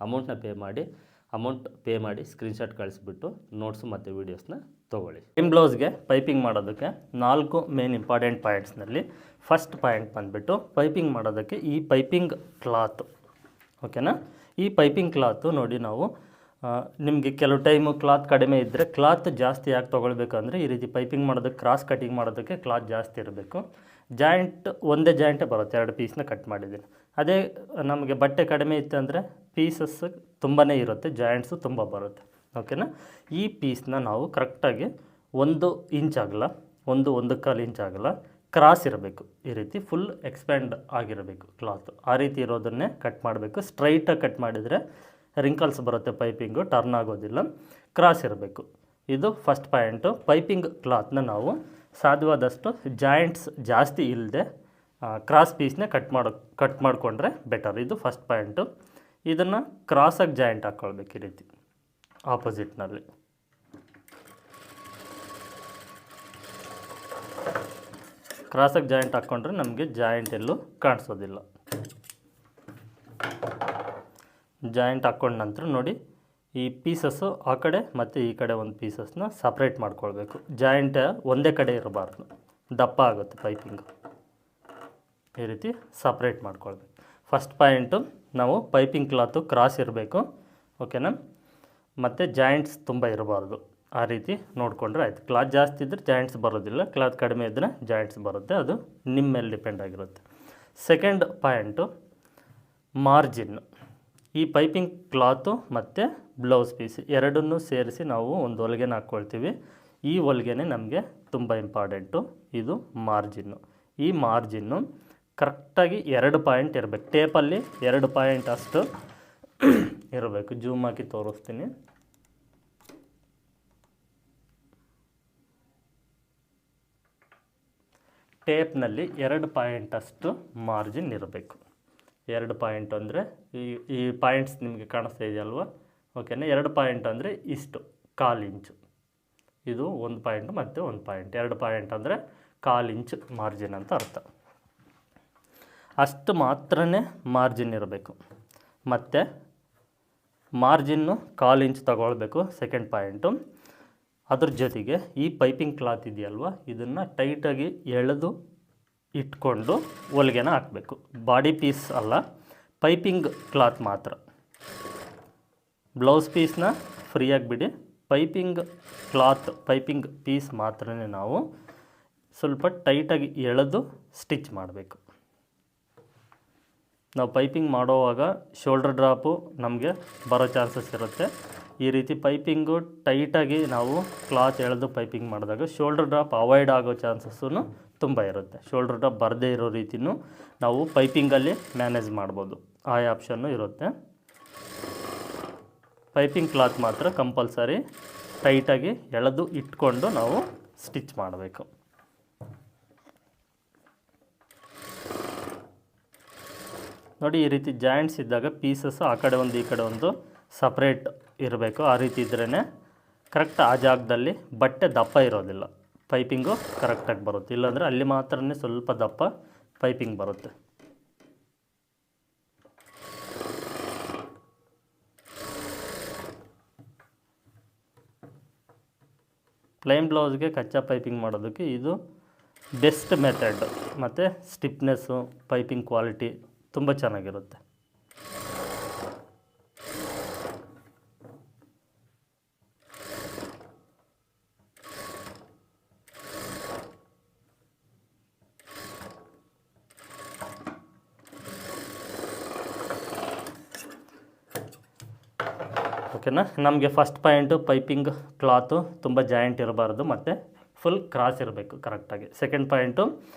ಅಮೌಂಟ್ ಪೇ ಮಾಡಿ ಸ್ಕ್ರೀನ್ಶಾಟ್ ಕಳಿಸ್ಬಿಟ್ಟು ನೋಟ್ಸು ಮತ್ತು ವೀಡಿಯೋಸ್ನ ತೊಗೊಳ್ಳಿ. ನಿಮ್ಮ ಬ್ಲೌಸ್ಗೆ ಪೈಪಿಂಗ್ ಮಾಡೋದಕ್ಕೆ 4 ಮೇನ್ ಇಂಪಾರ್ಟೆಂಟ್ ಪಾಯಿಂಟ್ಸ್ನಲ್ಲಿ ಫಸ್ಟ್ ಪಾಯಿಂಟ್ ಬಂದುಬಿಟ್ಟು ಪೈಪಿಂಗ್ ಮಾಡೋದಕ್ಕೆ ಈ ಪೈಪಿಂಗ್ ಕ್ಲಾತು. ಓಕೆನಾ? ಈ ಪೈಪಿಂಗ್ ಕ್ಲಾತು ನೋಡಿ, ನಾವು ನಿಮಗೆ ಕೆಲವು ಟೈಮು ಕ್ಲಾತ್ ಕಡಿಮೆ ಇದ್ದರೆ ಕ್ಲಾತ್ ಜಾಸ್ತಿ ಯಾಕೆ ತೊಗೊಳ್ಬೇಕಂದ್ರೆ ಈ ರೀತಿ ಪೈಪಿಂಗ್ ಮಾಡೋದಕ್ಕೆ, ಕ್ರಾಸ್ ಕಟಿಂಗ್ ಮಾಡೋದಕ್ಕೆ ಕ್ಲಾತ್ ಜಾಸ್ತಿ ಇರಬೇಕು. ಒಂದೇ ಜಾಯಿಂಟೇ ಬರುತ್ತೆ, 2 ಪೀಸ್ನ ಕಟ್ ಮಾಡಿದ್ದೀನಿ. ಅದೇ ನಮಗೆ ಬಟ್ಟೆ ಕಡಿಮೆ ಇತ್ತು ಅಂದರೆ ಪೀಸಸ್ ತುಂಬಾ ಇರುತ್ತೆ, ಜಾಯಿಂಟ್ಸು ತುಂಬ ಬರುತ್ತೆ. ಓಕೆನಾ? ಈ ಪೀಸ್ನ ನಾವು ಕರೆಕ್ಟಾಗಿ 1 ಇಂಚ್ ಆಗಲ್ಲ, 1 1/4 ಇಂಚ್ ಆಗಲ್ಲ ಕ್ರಾಸ್ ಇರಬೇಕು, ಈ ರೀತಿ ಫುಲ್ ಎಕ್ಸ್ಪ್ಯಾಂಡ್ ಆಗಿರಬೇಕು ಕ್ಲಾತ್. ಆ ರೀತಿ ಇರೋದನ್ನೇ ಕಟ್ ಮಾಡಬೇಕು. ಸ್ಟ್ರೈಟಾಗಿ ಕಟ್ ಮಾಡಿದರೆ ರಿಂಕಲ್ಸ್ ಬರುತ್ತೆ, ಪೈಪಿಂಗು ಟರ್ನ್ ಆಗೋದಿಲ್ಲ. ಕ್ರಾಸ್ ಇರಬೇಕು. ಇದು ಫಸ್ಟ್ ಪಾಯಿಂಟು. ಪೈಪಿಂಗ್ ಕ್ಲಾತ್ನ ನಾವು ಸಾಧ್ಯವಾದಷ್ಟು ಜಾಯಿಂಟ್ಸ್ ಜಾಸ್ತಿ ಇಲ್ಲದೆ ಕ್ರಾಸ್ ಪೀಸ್ನೇ ಕಟ್ ಮಾಡಿಕೊಂಡ್ರೆ ಬೆಟರ್. ಇದು ಫಸ್ಟ್ ಪಾಯಿಂಟು. ಇದನ್ನು ಕ್ರಾಸಾಗಿ ಜಾಯಿಂಟ್ ಹಾಕ್ಕೊಳ್ಬೇಕು, ಈ ರೀತಿ ಆಪೋಸಿಟ್ನಲ್ಲಿ. ಕ್ರಾಸಾಗಿ ಜಾಯಿಂಟ್ ಹಾಕ್ಕೊಂಡ್ರೆ ನಮಗೆ ಜಾಯಿಂಟ್ ಎಲ್ಲೂ ಕಾಣಿಸೋದಿಲ್ಲ. ಜಾಯಿಂಟ್ ಹಾಕ್ಕೊಂಡ ನಂತರ ನೋಡಿ, ಈ ಪೀಸಸ್ಸು ಆ ಕಡೆ ಮತ್ತು ಈ ಕಡೆ ಒಂದು ಪೀಸಸ್ನ ಸಪ್ರೇಟ್ ಮಾಡ್ಕೊಳ್ಬೇಕು. ಜಾಯಿಂಟ್ ಒಂದೇ ಕಡೆ ಇರಬಾರ್ದು, ದಪ್ಪ ಆಗುತ್ತೆ ಪೈಪಿಂಗು. ಈ ರೀತಿ ಸಪ್ರೇಟ್ ಮಾಡ್ಕೊಳ್ಬೇಕು. ಫಸ್ಟ್ ಪಾಯಿಂಟು, ನಾವು ಪೈಪಿಂಗ್ ಕ್ಲಾತು ಕ್ರಾಸ್ ಇರಬೇಕು, ಓಕೆನಾ. ಮತ್ತು ಜಾಯಿಂಟ್ಸ್ ತುಂಬ ಇರಬಾರ್ದು. ಆ ರೀತಿ ನೋಡಿಕೊಂಡ್ರೆ ಆಯಿತು. ಕ್ಲಾತ್ ಜಾಸ್ತಿ ಇದ್ದರೆ ಜಾಯಿಂಟ್ಸ್ ಬರೋದಿಲ್ಲ, ಕ್ಲಾತ್ ಕಡಿಮೆ ಇದ್ದರೆ ಜಾಯಿಂಟ್ಸ್ ಬರುತ್ತೆ. ಅದು ನಿಮ್ಮ ಮೇಲೆ ಡಿಪೆಂಡ್ ಆಗಿರುತ್ತೆ. Second point, margin. ಈ ಪೈಪಿಂಗ್ ಕ್ಲಾತು ಮತ್ತು ಬ್ಲೌಸ್ ಪೀಸ್ ಎರಡನ್ನೂ ಸೇರಿಸಿ ನಾವು ಒಂದು ಹೊಲಿಗೆನ ಹಾಕ್ಕೊಳ್ತೀವಿ. ಈ ಹೊಲಿಗೆನೇ ನಮಗೆ ತುಂಬ ಇಂಪಾರ್ಟೆಂಟು. ಇದು ಮಾರ್ಜಿನ್ನು. ಈ ಮಾರ್ಜಿನ್ನು ಕರೆಕ್ಟಾಗಿ 2 ಪಾಯಿಂಟ್ ಇರಬೇಕು. ಟೇಪಲ್ಲಿ 2 ಪಾಯಿಂಟ್ ಅಷ್ಟು ಇರಬೇಕು. ಜೂಮ್ ಹಾಕಿ ತೋರಿಸ್ತೀನಿ. ಟೇಪ್ನಲ್ಲಿ 2 ಪಾಯಿಂಟಷ್ಟು ಮಾರ್ಜಿನ್ ಇರಬೇಕು. 2 ಪಾಯಿಂಟ್ ಅಂದರೆ ಈ ಪಾಯಿಂಟ್ಸ್ ನಿಮಗೆ ಕಾಣಿಸ್ತಾ ಇದೆಯಲ್ವ, ಓಕೆನಾ. 2 ಪಾಯಿಂಟ್ ಅಂದರೆ ಇಷ್ಟು 1/4 ಇಂಚು. ಇದು 1 ಪಾಯಿಂಟ್ ಮತ್ತು 1 ಪಾಯಿಂಟ್. 2 ಪಾಯಿಂಟ್ ಅಂದರೆ 1/4 ಇಂಚು ಮಾರ್ಜಿನ್ ಅಂತ ಅರ್ಥ. ಅಷ್ಟು ಮಾತ್ರನೇ ಮಾರ್ಜಿನ್ ಇರಬೇಕು. ಮತ್ತು ಮಾರ್ಜಿನ್ನು 1/4 ಇಂಚ್ ತಗೊಳ್ಬೇಕು. Second point. ಅದ್ರ ಜೊತೆಗೆ ಈ ಪೈಪಿಂಗ್ ಕ್ಲಾತ್ ಇದೆಯಲ್ವ, ಇದನ್ನು ಟೈಟಾಗಿ ಎಳೆದು ಇಟ್ಕೊಂಡು ಹೊಲಿಗೆನ ಹಾಕಬೇಕು. ಬಾಡಿ ಪೀಸ್ ಅಲ್ಲ, ಪೈಪಿಂಗ್ ಕ್ಲಾತ್ ಮಾತ್ರ. ಬ್ಲೌಸ್ ಪೀಸ್ನ ಫ್ರೀಯಾಗಿ ಬಿಡಿ. ಪೈಪಿಂಗ್ ಕ್ಲಾತ್, ಪೈಪಿಂಗ್ ಪೀಸ್ ಮಾತ್ರನೇ ನಾವು ಸ್ವಲ್ಪ ಟೈಟಾಗಿ ಎಳೆದು ಸ್ಟಿಚ್ ಮಾಡಬೇಕು. ನಾವು ಪೈಪಿಂಗ್ ಮಾಡೋವಾಗ ಶೋಲ್ಡರ್ ಡ್ರಾಪು ನಮಗೆ ಬರೋ ಚಾನ್ಸಸ್ ಇರುತ್ತೆ. ಈ ರೀತಿ ಪೈಪಿಂಗು ಟೈಟಾಗಿ ನಾವು ಕ್ಲಾತ್ ಎಳೆದು ಪೈಪಿಂಗ್ ಮಾಡಿದಾಗ ಶೋಲ್ಡರ್ ಡ್ರಾಪ್ ಅವಾಯ್ಡ್ ಆಗೋ ಚಾನ್ಸಸ್ಸೂ ತುಂಬ ಇರುತ್ತೆ. ಶೋಲ್ಡರ್ ಡ್ರಾಪ್ ಬರದೇ ಇರೋ ರೀತಿಯೂ ನಾವು ಪೈಪಿಂಗಲ್ಲಿ ಮ್ಯಾನೇಜ್ ಮಾಡ್ಬೋದು. ಆ ಆಪ್ಷನ್ನು ಇರುತ್ತೆ. ಪೈಪಿಂಗ್ ಕ್ಲಾತ್ ಮಾತ್ರ ಕಂಪಲ್ಸರಿ ಟೈಟಾಗಿ ಎಳೆದು ಇಟ್ಕೊಂಡು ನಾವು ಸ್ಟಿಚ್ ಮಾಡಬೇಕು. ನೋಡಿ, ಈ ರೀತಿ ಜಾಯಿಂಟ್ಸ್ ಇದ್ದಾಗ ಪೀಸಸ್ ಆ ಕಡೆ ಒಂದು ಈ ಕಡೆ ಒಂದು ಸಪ್ರೇಟ್ ಇರಬೇಕು. ಆ ರೀತಿ ಇದ್ರೇ ಕರೆಕ್ಟ್ ಆ ಜಾಗದಲ್ಲಿ ಬಟ್ಟೆ ದಪ್ಪ ಇರೋದಿಲ್ಲ, ಪೈಪಿಂಗು ಕರೆಕ್ಟಾಗಿ ಬರುತ್ತೆ. ಇಲ್ಲಾಂದರೆ ಅಲ್ಲಿ ಮಾತ್ರನೇ ಸ್ವಲ್ಪ ದಪ್ಪ ಪೈಪಿಂಗ್ ಬರುತ್ತೆ. ಪ್ಲೈನ್ ಬ್ಲೌಸ್ಗೆ ಕಚ್ಚಾ ಪೈಪಿಂಗ್ ಮಾಡೋದಕ್ಕೆ ಇದು ಬೆಸ್ಟ್ ಮೆಥಡ್. ಮತ್ತು ಸ್ಟಿಫ್ನೆಸ್ಸು, ಪೈಪಿಂಗ್ ಕ್ವಾಲಿಟಿ ತುಂಬ ಚೆನ್ನಾಗಿರುತ್ತೆ. ಓಕೆನಾ. ನಮಗೆ ಫಸ್ಟ್ ಪಾಯಿಂಟು ಪೈಪಿಂಗ್ ಕ್ಲಾತು ತುಂಬ ಜಾಯಿಂಟ್ ಇರಬಾರ್ದು ಮತ್ತು ಫುಲ್ ಕ್ರಾಸ್ ಇರಬೇಕು ಕರೆಕ್ಟಾಗಿ. ಸೆಕೆಂಡ್ ಪಾಯಿಂಟು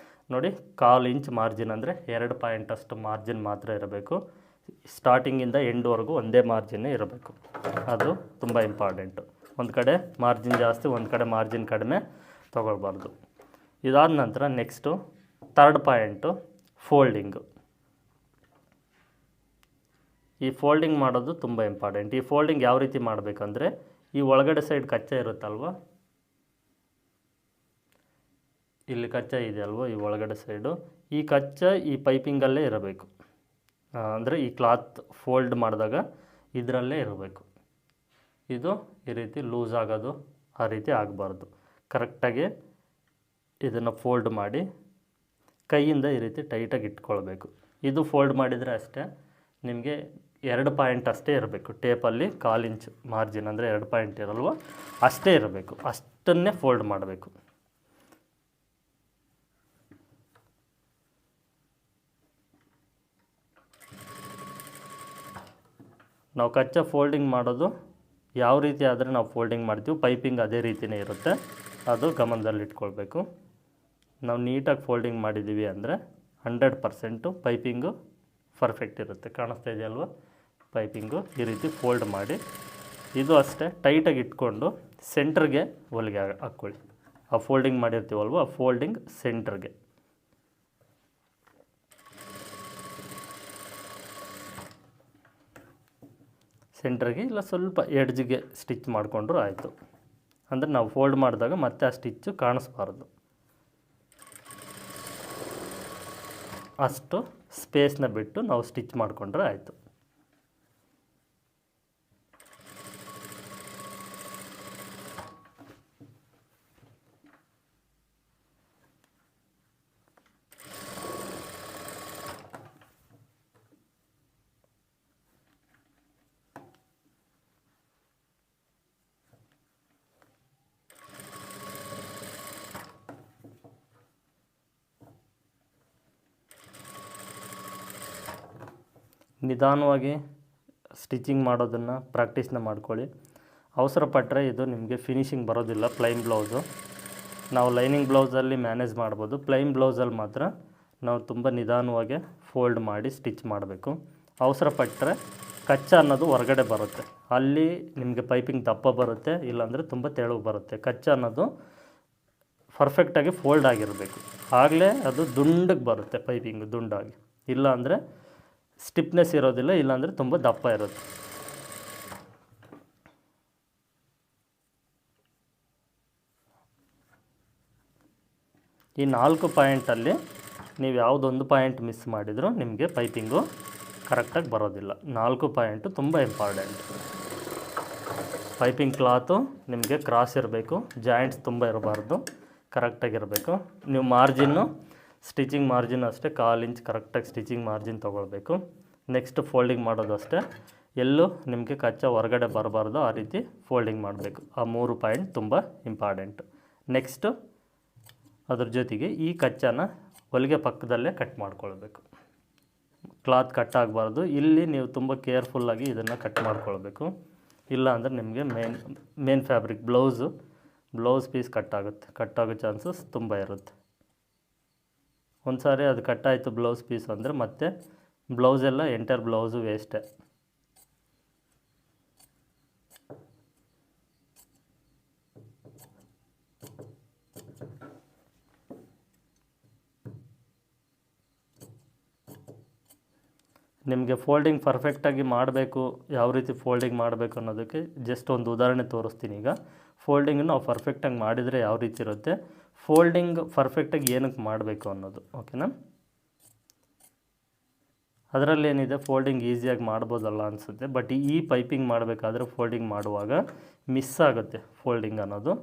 ನೋಡಿ, 1/4 ಇಂಚ್ ಮಾರ್ಜಿನ್ ಅಂದರೆ 2 ಪಾಯಿಂಟಷ್ಟು ಮಾರ್ಜಿನ್ ಮಾತ್ರ ಇರಬೇಕು. ಸ್ಟಾರ್ಟಿಂಗಿಂದ ಎಂಡ್ವರೆಗೂ ಒಂದೇ ಮಾರ್ಜಿನ್ನೇ ಇರಬೇಕು. ಅದು ತುಂಬ ಇಂಪಾರ್ಟೆಂಟು. ಒಂದು ಕಡೆ ಮಾರ್ಜಿನ್ ಜಾಸ್ತಿ, ಒಂದು ಕಡೆ ಮಾರ್ಜಿನ್ ಕಡಿಮೆ ತೊಗೊಳ್ಬಾರ್ದು. ಇದಾದ ನಂತರ ನೆಕ್ಸ್ಟು ಥರ್ಡ್ ಪಾಯಿಂಟು ಫೋಲ್ಡಿಂಗು. ಈ ಫೋಲ್ಡಿಂಗ್ ಮಾಡೋದು ತುಂಬ ಇಂಪಾರ್ಟೆಂಟ್. ಈ ಫೋಲ್ಡಿಂಗ್ ಯಾವ ರೀತಿ ಮಾಡಬೇಕಂದ್ರೆ, ಈ ಒಳಗಡೆ ಸೈಡ್ ಕಚ್ಚಾ ಇರುತ್ತಲ್ವ, ಇಲ್ಲಿ ಕಚ್ಚಾ ಇದೆಯಲ್ವ, ಈ ಒಳಗಡೆ ಸೈಡು, ಈ ಕಚ್ಚಾ ಈ ಪೈಪಿಂಗಲ್ಲೇ ಇರಬೇಕು. ಅಂದರೆ ಈ ಕ್ಲಾತ್ ಫೋಲ್ಡ್ ಮಾಡಿದಾಗ ಇದರಲ್ಲೇ ಇರಬೇಕು. ಇದು ಈ ರೀತಿ ಲೂಸ್ ಆಗೋದು ಆ ರೀತಿ ಆಗಬಾರ್ದು. ಕರೆಕ್ಟಾಗಿ ಇದನ್ನು ಫೋಲ್ಡ್ ಮಾಡಿ ಕೈಯಿಂದ ಈ ರೀತಿ ಟೈಟಾಗಿ ಇಟ್ಕೊಳ್ಬೇಕು. ಇದು ಫೋಲ್ಡ್ ಮಾಡಿದರೆ ಅಷ್ಟೇ ನಿಮಗೆ 2 ಪಾಯಿಂಟ್ ಅಷ್ಟೇ ಇರಬೇಕು. ಟೇಪಲ್ಲಿ 1/4 ಇಂಚ್ ಮಾರ್ಜಿನ್ ಅಂದರೆ 2 ಪಾಯಿಂಟ್ ಇರಲ್ವ, ಅಷ್ಟೇ ಇರಬೇಕು. ಅಷ್ಟನ್ನೇ ಫೋಲ್ಡ್ ಮಾಡಬೇಕು. ನಾವು ಕಚ್ಚಾ ಫೋಲ್ಡಿಂಗ್ ಮಾಡೋದು ಯಾವ ರೀತಿ ಆದರೆ ನಾವು ಫೋಲ್ಡಿಂಗ್ ಮಾಡ್ತೀವಿ, ಪೈಪಿಂಗ್ ಅದೇ ರೀತಿಯೇ ಇರುತ್ತೆ. ಅದು ಗಮನದಲ್ಲಿ ಇಟ್ಕೊಳ್ಬೇಕು. ನಾವು ನೀಟಾಗಿ ಫೋಲ್ಡಿಂಗ್ ಮಾಡಿದ್ದೀವಿ ಅಂದರೆ 100% ಪೈಪಿಂಗು ಪರ್ಫೆಕ್ಟ್ ಇರುತ್ತೆ. ಕಾಣಿಸ್ತಾ ಇದೆಯಲ್ವ, ಪೈಪಿಂಗು ಈ ರೀತಿ ಫೋಲ್ಡ್ ಮಾಡಿ ಇದು ಅಷ್ಟೇ ಟೈಟಾಗಿ ಇಟ್ಕೊಂಡು ಸೆಂಟ್ರಿಗೆ ಹೊಲಿಗೆ ಹಾಕ್ಕೊಳ್ಳಿ. ಆ ಫೋಲ್ಡಿಂಗ್ ಮಾಡಿರ್ತೀವಲ್ವ, ಆ ಫೋಲ್ಡಿಂಗ್ ಸೆಂಟ್ರಿಗೆ. ಸೆಂಟ್ರಿಗೆ ಇಲ್ಲ ಸ್ವಲ್ಪ ಎಡ್ಜ್ಗೆ ಸ್ಟಿಚ್ ಮಾಡಿಕೊಂಡ್ರು ಆಯಿತು. ಅಂದರೆ ನಾವು ಫೋಲ್ಡ್ ಮಾಡಿದಾಗ ಮತ್ತೆ ಆ ಸ್ಟಿಚ್ಚು ಕಾಣಿಸ್ಬಾರ್ದು, ಅಷ್ಟು ಸ್ಪೇಸ್ನ ಬಿಟ್ಟು ನಾವು ಸ್ಟಿಚ್ ಮಾಡಿಕೊಂಡ್ರೆ ಆಯಿತು. ನಿಧಾನವಾಗಿ ಸ್ಟಿಚಿಂಗ್ ಮಾಡೋದನ್ನು ಪ್ರಾಕ್ಟೀಸ್ನ ಮಾಡ್ಕೊಳ್ಳಿ. ಅವಸರ ಪಟ್ಟರೆ ಇದು ನಿಮಗೆ ಫಿನಿಶಿಂಗ್ ಬರೋದಿಲ್ಲ. ಪ್ಲೈನ್ ಬ್ಲೌಸು ನಾವು ಲೈನಿಂಗ್ ಬ್ಲೌಸಲ್ಲಿ ಮ್ಯಾನೇಜ್ ಮಾಡ್ಬೋದು, ಪ್ಲೈನ್ ಬ್ಲೌಸಲ್ಲಿ ಮಾತ್ರ ನಾವು ತುಂಬ ನಿಧಾನವಾಗಿ ಫೋಲ್ಡ್ ಮಾಡಿ ಸ್ಟಿಚ್ ಮಾಡಬೇಕು. ಅವಸರ ಪಟ್ಟರೆ ಕಚ್ಚಾ ಅನ್ನೋದು ಹೊರಗಡೆ ಬರುತ್ತೆ, ಅಲ್ಲಿ ನಿಮಗೆ ಪೈಪಿಂಗ್ ದಪ್ಪ ಬರುತ್ತೆ, ಇಲ್ಲಾಂದರೆ ತುಂಬ ತೆಳುವು ಬರುತ್ತೆ. ಕಚ್ಚಾ ಅನ್ನೋದು ಪರ್ಫೆಕ್ಟಾಗಿ ಫೋಲ್ಡ್ ಆಗಿರಬೇಕು, ಆಗಲೇ ಅದು ದುಂಡಗೆ ಬರುತ್ತೆ ಪೈಪಿಂಗು, ದುಂಡಾಗಿ. ಇಲ್ಲಾಂದರೆ ಸ್ಟಿಫ್ನೆಸ್ ಇರೋದಿಲ್ಲ, ಇಲ್ಲಾಂದರೆ ತುಂಬ ದಪ್ಪ ಇರುತ್ತೆ. ಈ 4 ಪಾಯಿಂಟಲ್ಲಿ ನೀವು ಯಾವುದೊಂದು ಪಾಯಿಂಟ್ ಮಿಸ್ ಮಾಡಿದರೂ ನಿಮಗೆ ಪೈಪಿಂಗು ಕರೆಕ್ಟಾಗಿ ಬರೋದಿಲ್ಲ. 4 ಪಾಯಿಂಟು ತುಂಬ ಇಂಪಾರ್ಟೆಂಟ್. ಪೈಪಿಂಗ್ ಕ್ಲಾತು ನಿಮಗೆ ಕ್ರಾಸ್ ಇರಬೇಕು, ಜಾಯಿಂಟ್ಸ್ ತುಂಬ ಇರಬಾರ್ದು, ಕರೆಕ್ಟಾಗಿರಬೇಕು. ನೀವು ಮಾರ್ಜಿನ್ನು, ಸ್ಟಿಚಿಂಗ್ ಮಾರ್ಜಿನ್ ಅಷ್ಟೇ 1/4 ಇಂಚ್ ಕರೆಕ್ಟಾಗಿ ಸ್ಟಿಚಿಂಗ್ ಮಾರ್ಜಿನ್ ತೊಗೊಳ್ಬೇಕು. ನೆಕ್ಸ್ಟ್ ಫೋಲ್ಡಿಂಗ್ ಮಾಡೋದು ಅಷ್ಟೇ, ಎಲ್ಲೂ ನಿಮಗೆ ಕಚ್ಚಾ ಹೊರಗಡೆ ಬರಬಾರ್ದು, ಆ ರೀತಿ ಫೋಲ್ಡಿಂಗ್ ಮಾಡಬೇಕು. ಆ 3 ಪಾಯಿಂಟ್ ತುಂಬ ಇಂಪಾರ್ಟೆಂಟು. ನೆಕ್ಸ್ಟು ಅದ್ರ ಜೊತೆಗೆ ಈ ಕಚ್ಚಾನ ಹೊಲಿಗೆ ಪಕ್ಕದಲ್ಲೇ ಕಟ್ ಮಾಡ್ಕೊಳ್ಬೇಕು. ಕ್ಲಾತ್ ಕಟ್ ಆಗಬಾರ್ದು. ಇಲ್ಲಿ ನೀವು ತುಂಬ ಕೇರ್ಫುಲ್ಲಾಗಿ ಇದನ್ನು ಕಟ್ ಮಾಡ್ಕೊಳ್ಬೇಕು, ಇಲ್ಲ ಅಂದರೆ ನಿಮಗೆ ಮೇನ್ ಫ್ಯಾಬ್ರಿಕ್ ಬ್ಲೌಸ್ ಪೀಸ್ ಕಟ್ಟಾಗೋ ಚಾನ್ಸಸ್ ತುಂಬ ಇರುತ್ತೆ. ಒಂದು ಸಾರಿ ಅದು ಕಟ್ಟಾಯಿತು ಬ್ಲೌಸ್ ಪೀಸ್ ಅಂದರೆ ಮತ್ತೆ ಬ್ಲೌಸೆಲ್ಲ ಎಂಟೈರ್ ಬ್ಲೌಸು ವೇಸ್ಟೇ. ನಿಮಗೆ ಫೋಲ್ಡಿಂಗ್ ಪರ್ಫೆಕ್ಟಾಗಿ ಮಾಡಬೇಕು, ಯಾವ ರೀತಿ ಫೋಲ್ಡಿಂಗ್ ಮಾಡಬೇಕು ಅನ್ನೋದಕ್ಕೆ ಜಸ್ಟ್ ಒಂದು ಉದಾಹರಣೆ ತೋರಿಸ್ತೀನಿ. ಈಗ ಫೋಲ್ಡಿಂಗ್ ನಾವು ಪರ್ಫೆಕ್ಟಾಗಿ ಮಾಡಿದರೆ ಯಾವ ರೀತಿ ಇರುತ್ತೆ, ಫೋಲ್ಡಿಂಗ್ ಪರ್ಫೆಕ್ಟಾಗಿ ಏನಕ್ಕೆ ಮಾಡಬೇಕು ಅನ್ನೋದು, ಓಕೆನಾ. ಅದರಲ್ಲಿ ಏನಿದೆ, ಫೋಲ್ಡಿಂಗ್ ಈಸಿಯಾಗಿ ಮಾಡ್ಬೋದಲ್ಲ ಅನಿಸುತ್ತೆ, ಬಟ್ ಈ ಪೈಪಿಂಗ್ ಮಾಡಬೇಕಾದ್ರೆ ಫೋಲ್ಡಿಂಗ್ ಮಾಡುವಾಗ ಮಿಸ್ ಆಗುತ್ತೆ ಫೋಲ್ಡಿಂಗ್ ಅನ್ನೋದು.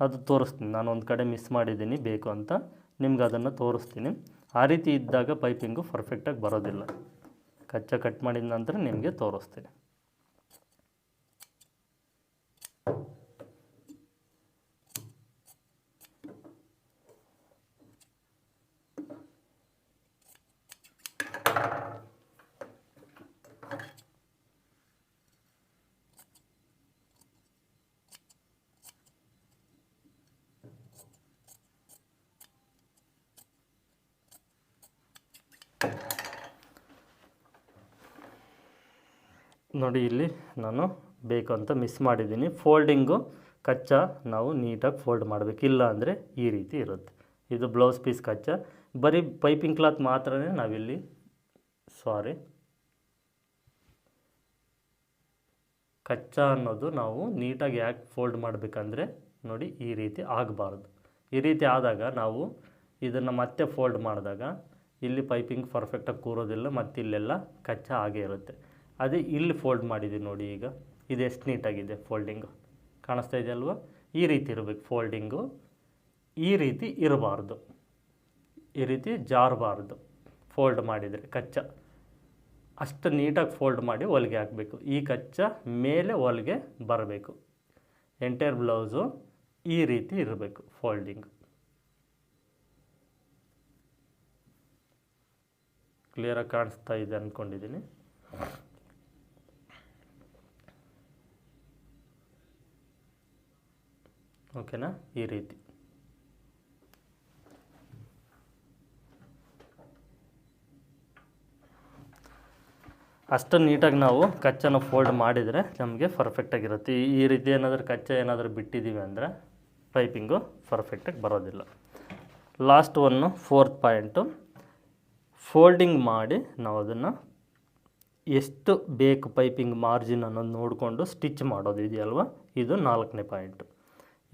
ಅದು ತೋರಿಸ್ತೀನಿ, ನಾನು ಒಂದು ಕಡೆ ಮಿಸ್ ಮಾಡಿದ್ದೀನಿ ಬೇಕು ಅಂತ, ನಿಮ್ಗೆ ಅದನ್ನು ತೋರಿಸ್ತೀನಿ. ಆ ರೀತಿ ಇದ್ದಾಗ ಪೈಪಿಂಗು ಪರ್ಫೆಕ್ಟಾಗಿ ಬರೋದಿಲ್ಲ. ಕಚ್ಚಾ ಕಟ್ ಮಾಡಿದ ನಂತರ ನಿಮಗೆ ತೋರಿಸ್ತೀನಿ. ನೋಡಿ, ಇಲ್ಲಿ ನಾನು ಬೇಕು ಅಂತ ಮಿಸ್ ಮಾಡಿದ್ದೀನಿ. ಫೋಲ್ಡಿಂಗು ಕಚ್ಚಾ ನಾವು ನೀಟಾಗಿ ಫೋಲ್ಡ್ ಮಾಡಬೇಕು, ಇಲ್ಲ ಅಂದರೆ ಈ ರೀತಿ ಇರುತ್ತೆ. ಇದು ಬ್ಲೌಸ್ ಪೀಸ್ ಕಚ್ಚಾ, ಬರೀ ಪೈಪಿಂಗ್ ಕ್ಲಾತ್ ಮಾತ್ರ ನಾವಿಲ್ಲಿ ಕಚ್ಚಾ ಅನ್ನೋದು ನಾವು ನೀಟಾಗಿ ಯಾಕೆ ಫೋಲ್ಡ್ ಮಾಡಬೇಕಂದ್ರೆ ನೋಡಿ, ಈ ರೀತಿ ಆಗಬಾರ್ದು. ಈ ರೀತಿ ಆದಾಗ ನಾವು ಇದನ್ನು ಮತ್ತೆ ಫೋಲ್ಡ್ ಮಾಡಿದಾಗ ಇಲ್ಲಿ ಪೈಪಿಂಗ್ ಪರ್ಫೆಕ್ಟಾಗಿ ಕೂರೋದಿಲ್ಲ, ಮತ್ತು ಇಲ್ಲೆಲ್ಲ ಕಚ್ಚಾ ಆಗೇ ಇರುತ್ತೆ. ಅದೇ ಇಲ್ಲಿ ಫೋಲ್ಡ್ ಮಾಡಿದ್ದೀವಿ ನೋಡಿ, ಈಗ ಇದು ಎಷ್ಟು ನೀಟಾಗಿದೆ ಫೋಲ್ಡಿಂಗು, ಕಾಣಿಸ್ತಾ ಇದೆಯಲ್ವ. ಈ ರೀತಿ ಇರಬೇಕು ಫೋಲ್ಡಿಂಗು, ಈ ರೀತಿ ಇರಬಾರ್ದು, ಈ ರೀತಿ ಜಾರಬಾರ್ದು. ಫೋಲ್ಡ್ ಮಾಡಿದರೆ ಕಚ್ಚಾ ಅಷ್ಟು ನೀಟಾಗಿ ಫೋಲ್ಡ್ ಮಾಡಿ ಹೊಲಿಗೆ ಹಾಕಬೇಕು. ಈ ಕಚ್ಚಾ ಮೇಲೆ ಹೊಲಿಗೆ ಬರಬೇಕು. ಎಂಟೈರ್ ಬ್ಲೌಸು ಈ ರೀತಿ ಇರಬೇಕು ಫೋಲ್ಡಿಂಗ್. ಕ್ಲಿಯರಾಗಿ ಕಾಣಿಸ್ತಾ ಇದೆ ಅಂದ್ಕೊಂಡಿದ್ದೀನಿ. ಓಕೆನಾ, ಈ ರೀತಿ. ಅಷ್ಟು ನೀಟಾಗಿ ನಾವು ಕಚ್ಚನ ಫೋಲ್ಡ್ ಮಾಡಿದರೆ ನಮಗೆ ಪರ್ಫೆಕ್ಟಾಗಿರುತ್ತೆ. ಈ ರೀತಿ ಏನಾದರೂ ಕಚ್ಚೆ ಏನಾದರೂ ಬಿಟ್ಟಿದ್ದೀವಿ ಅಂದರೆ ಪೈಪಿಂಗು ಪರ್ಫೆಕ್ಟಾಗಿ ಬರೋದಿಲ್ಲ. Last one 4th point, folding ಮಾಡಿ ನಾವು ಅದನ್ನು ಎಷ್ಟು ಬೇಕು ಪೈಪಿಂಗ್ ಮಾರ್ಜಿನ್ ಅನ್ನೋದು ನೋಡಿಕೊಂಡು ಸ್ಟಿಚ್ ಮಾಡೋದು ಇದೆಯಲ್ವ, ಇದು 4ನೇ ಪಾಯಿಂಟು.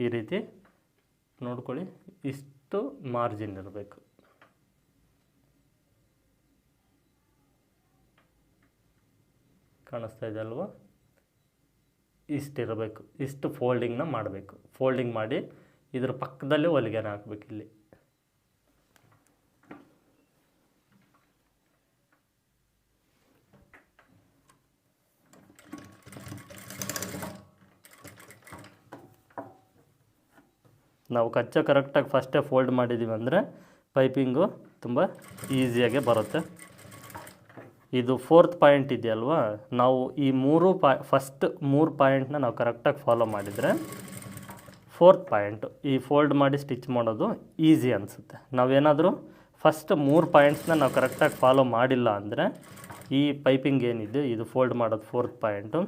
ಈ ರೀತಿ ನೋಡ್ಕೊಳ್ಳಿ, ಇಷ್ಟು ಮಾರ್ಜಿನ್ ಇರಬೇಕು. ಕಾಣಿಸ್ತಾ ಇದೆ ಅಲ್ವಾ, ಇಷ್ಟಿರಬೇಕು. ಇಷ್ಟು ಫೋಲ್ಡಿಂಗ್ನ ಮಾಡಬೇಕು. ಫೋಲ್ಡಿಂಗ್ ಮಾಡಿ ಇದ್ರ ಪಕ್ಕದಲ್ಲೇ ಹೊಲಿಗೆನ ಹಾಕ್ಬೇಕು. ಇಲ್ಲಿ ನಾವು ಕಚ್ಚಾ ಕರೆಕ್ಟಾಗಿ ಫಸ್ಟೇ ಫೋಲ್ಡ್ ಮಾಡಿದ್ದೀವಿ ಅಂದರೆ ಪೈಪಿಂಗು ತುಂಬ ಈಸಿಯಾಗೆ ಬರುತ್ತೆ. ಇದು 4th ಪಾಯಿಂಟ್ ಇದೆಯಲ್ವಾ, ನಾವು ಈ ಫಸ್ಟ್ 3 ಪಾಯಿಂಟ್ನ ನಾವು ಕರೆಕ್ಟಾಗಿ ಫಾಲೋ ಮಾಡಿದರೆ 4th ಪಾಯಿಂಟು ಈ ಫೋಲ್ಡ್ ಮಾಡಿ ಸ್ಟಿಚ್ ಮಾಡೋದು ಈಸಿ ಅನಿಸುತ್ತೆ. ನಾವೇನಾದರೂ ಫಸ್ಟ್ 3 ಪಾಯಿಂಟ್ಸ್ನ ನಾವು ಕರೆಕ್ಟಾಗಿ ಫಾಲೋ ಮಾಡಿಲ್ಲ ಅಂದರೆ ಈ ಪೈಪಿಂಗ್ ಏನಿದೆ ಇದು ಫೋಲ್ಡ್ ಮಾಡೋದು 4th ಪಾಯಿಂಟು,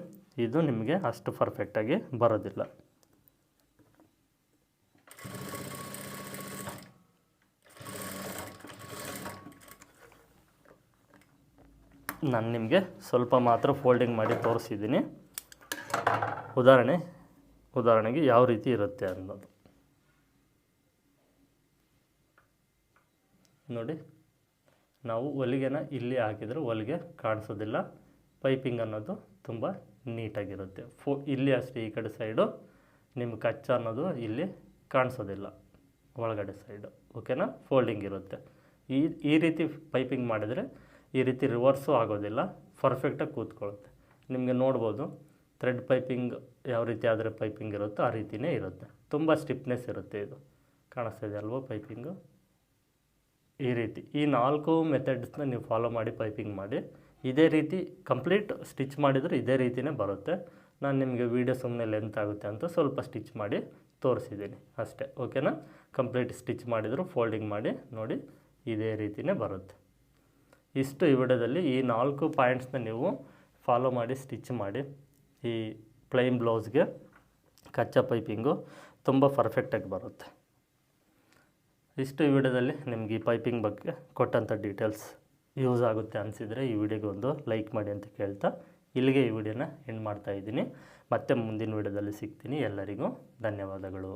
ಇದು ನಿಮಗೆ ಅಷ್ಟು ಪರ್ಫೆಕ್ಟಾಗಿ ಬರೋದಿಲ್ಲ. ನಾನು ನಿಮಗೆ ಸ್ವಲ್ಪ ಮಾತ್ರ ಫೋಲ್ಡಿಂಗ್ ಮಾಡಿ ತೋರಿಸಿದ್ದೀನಿ, ಉದಾಹರಣೆಗೆ ಯಾವ ರೀತಿ ಇರುತ್ತೆ ಅನ್ನೋದು ನೋಡಿ. ನಾವು ಹೊಲಿಗೆನ ಇಲ್ಲಿ ಹಾಕಿದರೆ ಹೊಲಿಗೆ ಕಾಣಿಸೋದಿಲ್ಲ, ಪೈಪಿಂಗ್ ಅನ್ನೋದು ತುಂಬ ನೀಟಾಗಿರುತ್ತೆ. ಇಲ್ಲಿ ಅಷ್ಟೇ ಈ ಕಡೆ ಸೈಡು ನಿಮ್ಗೆ ಕಚ್ಚ ಅನ್ನೋದು ಇಲ್ಲಿ ಕಾಣಿಸೋದಿಲ್ಲ, ಒಳಗಡೆ ಸೈಡು ಓಕೆನಾ, ಫೋಲ್ಡಿಂಗ್ ಇರುತ್ತೆ. ಈ ರೀತಿ ಪೈಪಿಂಗ್ ಮಾಡಿದರೆ ಈ ರೀತಿ ರಿವರ್ಸು ಆಗೋದಿಲ್ಲ, ಪರ್ಫೆಕ್ಟಾಗಿ ಕೂತ್ಕೊಳ್ಳುತ್ತೆ. ನಿಮಗೆ ನೋಡ್ಬೋದು ಥ್ರೆಡ್ ಪೈಪಿಂಗ್ ಯಾವ ರೀತಿ ಆದರೆ ಪೈಪಿಂಗ್ ಇರುತ್ತೋ ಆ ರೀತಿಯೇ ಇರುತ್ತೆ. ತುಂಬ ಸ್ಟಿಫ್ನೆಸ್ ಇರುತ್ತೆ. ಇದು ಕಾಣಿಸ್ತಿದೆ ಅಲ್ವಾ ಪೈಪಿಂಗು. ಈ ರೀತಿ ಈ 4 ಮೆಥಡ್ಸ್ನ ನೀವು ಫಾಲೋ ಮಾಡಿ ಪೈಪಿಂಗ್ ಮಾಡಿ, ಇದೇ ರೀತಿ ಕಂಪ್ಲೀಟ್ ಸ್ಟಿಚ್ ಮಾಡಿದರೆ ಇದೇ ರೀತಿಯೇ ಬರುತ್ತೆ. ನಾನು ನಿಮಗೆ ವೀಡಿಯೋ ಸುಮ್ಮನೆ ಲೆಂತ್ ಆಗುತ್ತೆ ಅಂತ ಸ್ವಲ್ಪ ಸ್ಟಿಚ್ ಮಾಡಿ ತೋರಿಸಿದ್ದೀನಿ ಅಷ್ಟೇ, ಓಕೆನಾ. ಕಂಪ್ಲೀಟ್ ಸ್ಟಿಚ್ ಮಾಡಿದರೂ ಫೋಲ್ಡಿಂಗ್ ಮಾಡಿ ನೋಡಿ, ಇದೇ ರೀತಿಯೇ ಬರುತ್ತೆ. ಇಷ್ಟು ಈ ವಿಡಿಯೋದಲ್ಲಿ ಈ 4 ಪಾಯಿಂಟ್ಸ್ನ ನೀವು ಫಾಲೋ ಮಾಡಿ ಸ್ಟಿಚ್ ಮಾಡಿ ಈ ಪ್ಲೈನ್ ಬ್ಲೌಸ್ಗೆ ಕಚ್ಚಾ ಪೈಪಿಂಗು ತುಂಬ ಪರ್ಫೆಕ್ಟಾಗಿ ಬರುತ್ತೆ. ಇಷ್ಟು ಈ ವಿಡಿಯೋದಲ್ಲಿ ನಿಮಗೆ ಈ ಪೈಪಿಂಗ್ ಬಗ್ಗೆ ಕೊಟ್ಟಂಥ ಡೀಟೇಲ್ಸ್ ಯೂಸ್ ಆಗುತ್ತೆ ಅನಿಸಿದರೆ ಈ ವಿಡಿಯೋಗೆ ಒಂದು ಲೈಕ್ ಮಾಡಿ ಅಂತ ಕೇಳ್ತಾ ಇಲ್ಲಿಗೆ ಈ ವಿಡಿಯೋನ ಎಂಡ್ ಮಾಡ್ತಾಯಿದ್ದೀನಿ. ಮತ್ತೆ ಮುಂದಿನ ವಿಡಿಯೋದಲ್ಲಿ ಸಿಗ್ತೀನಿ. ಎಲ್ಲರಿಗೂ ಧನ್ಯವಾದಗಳು.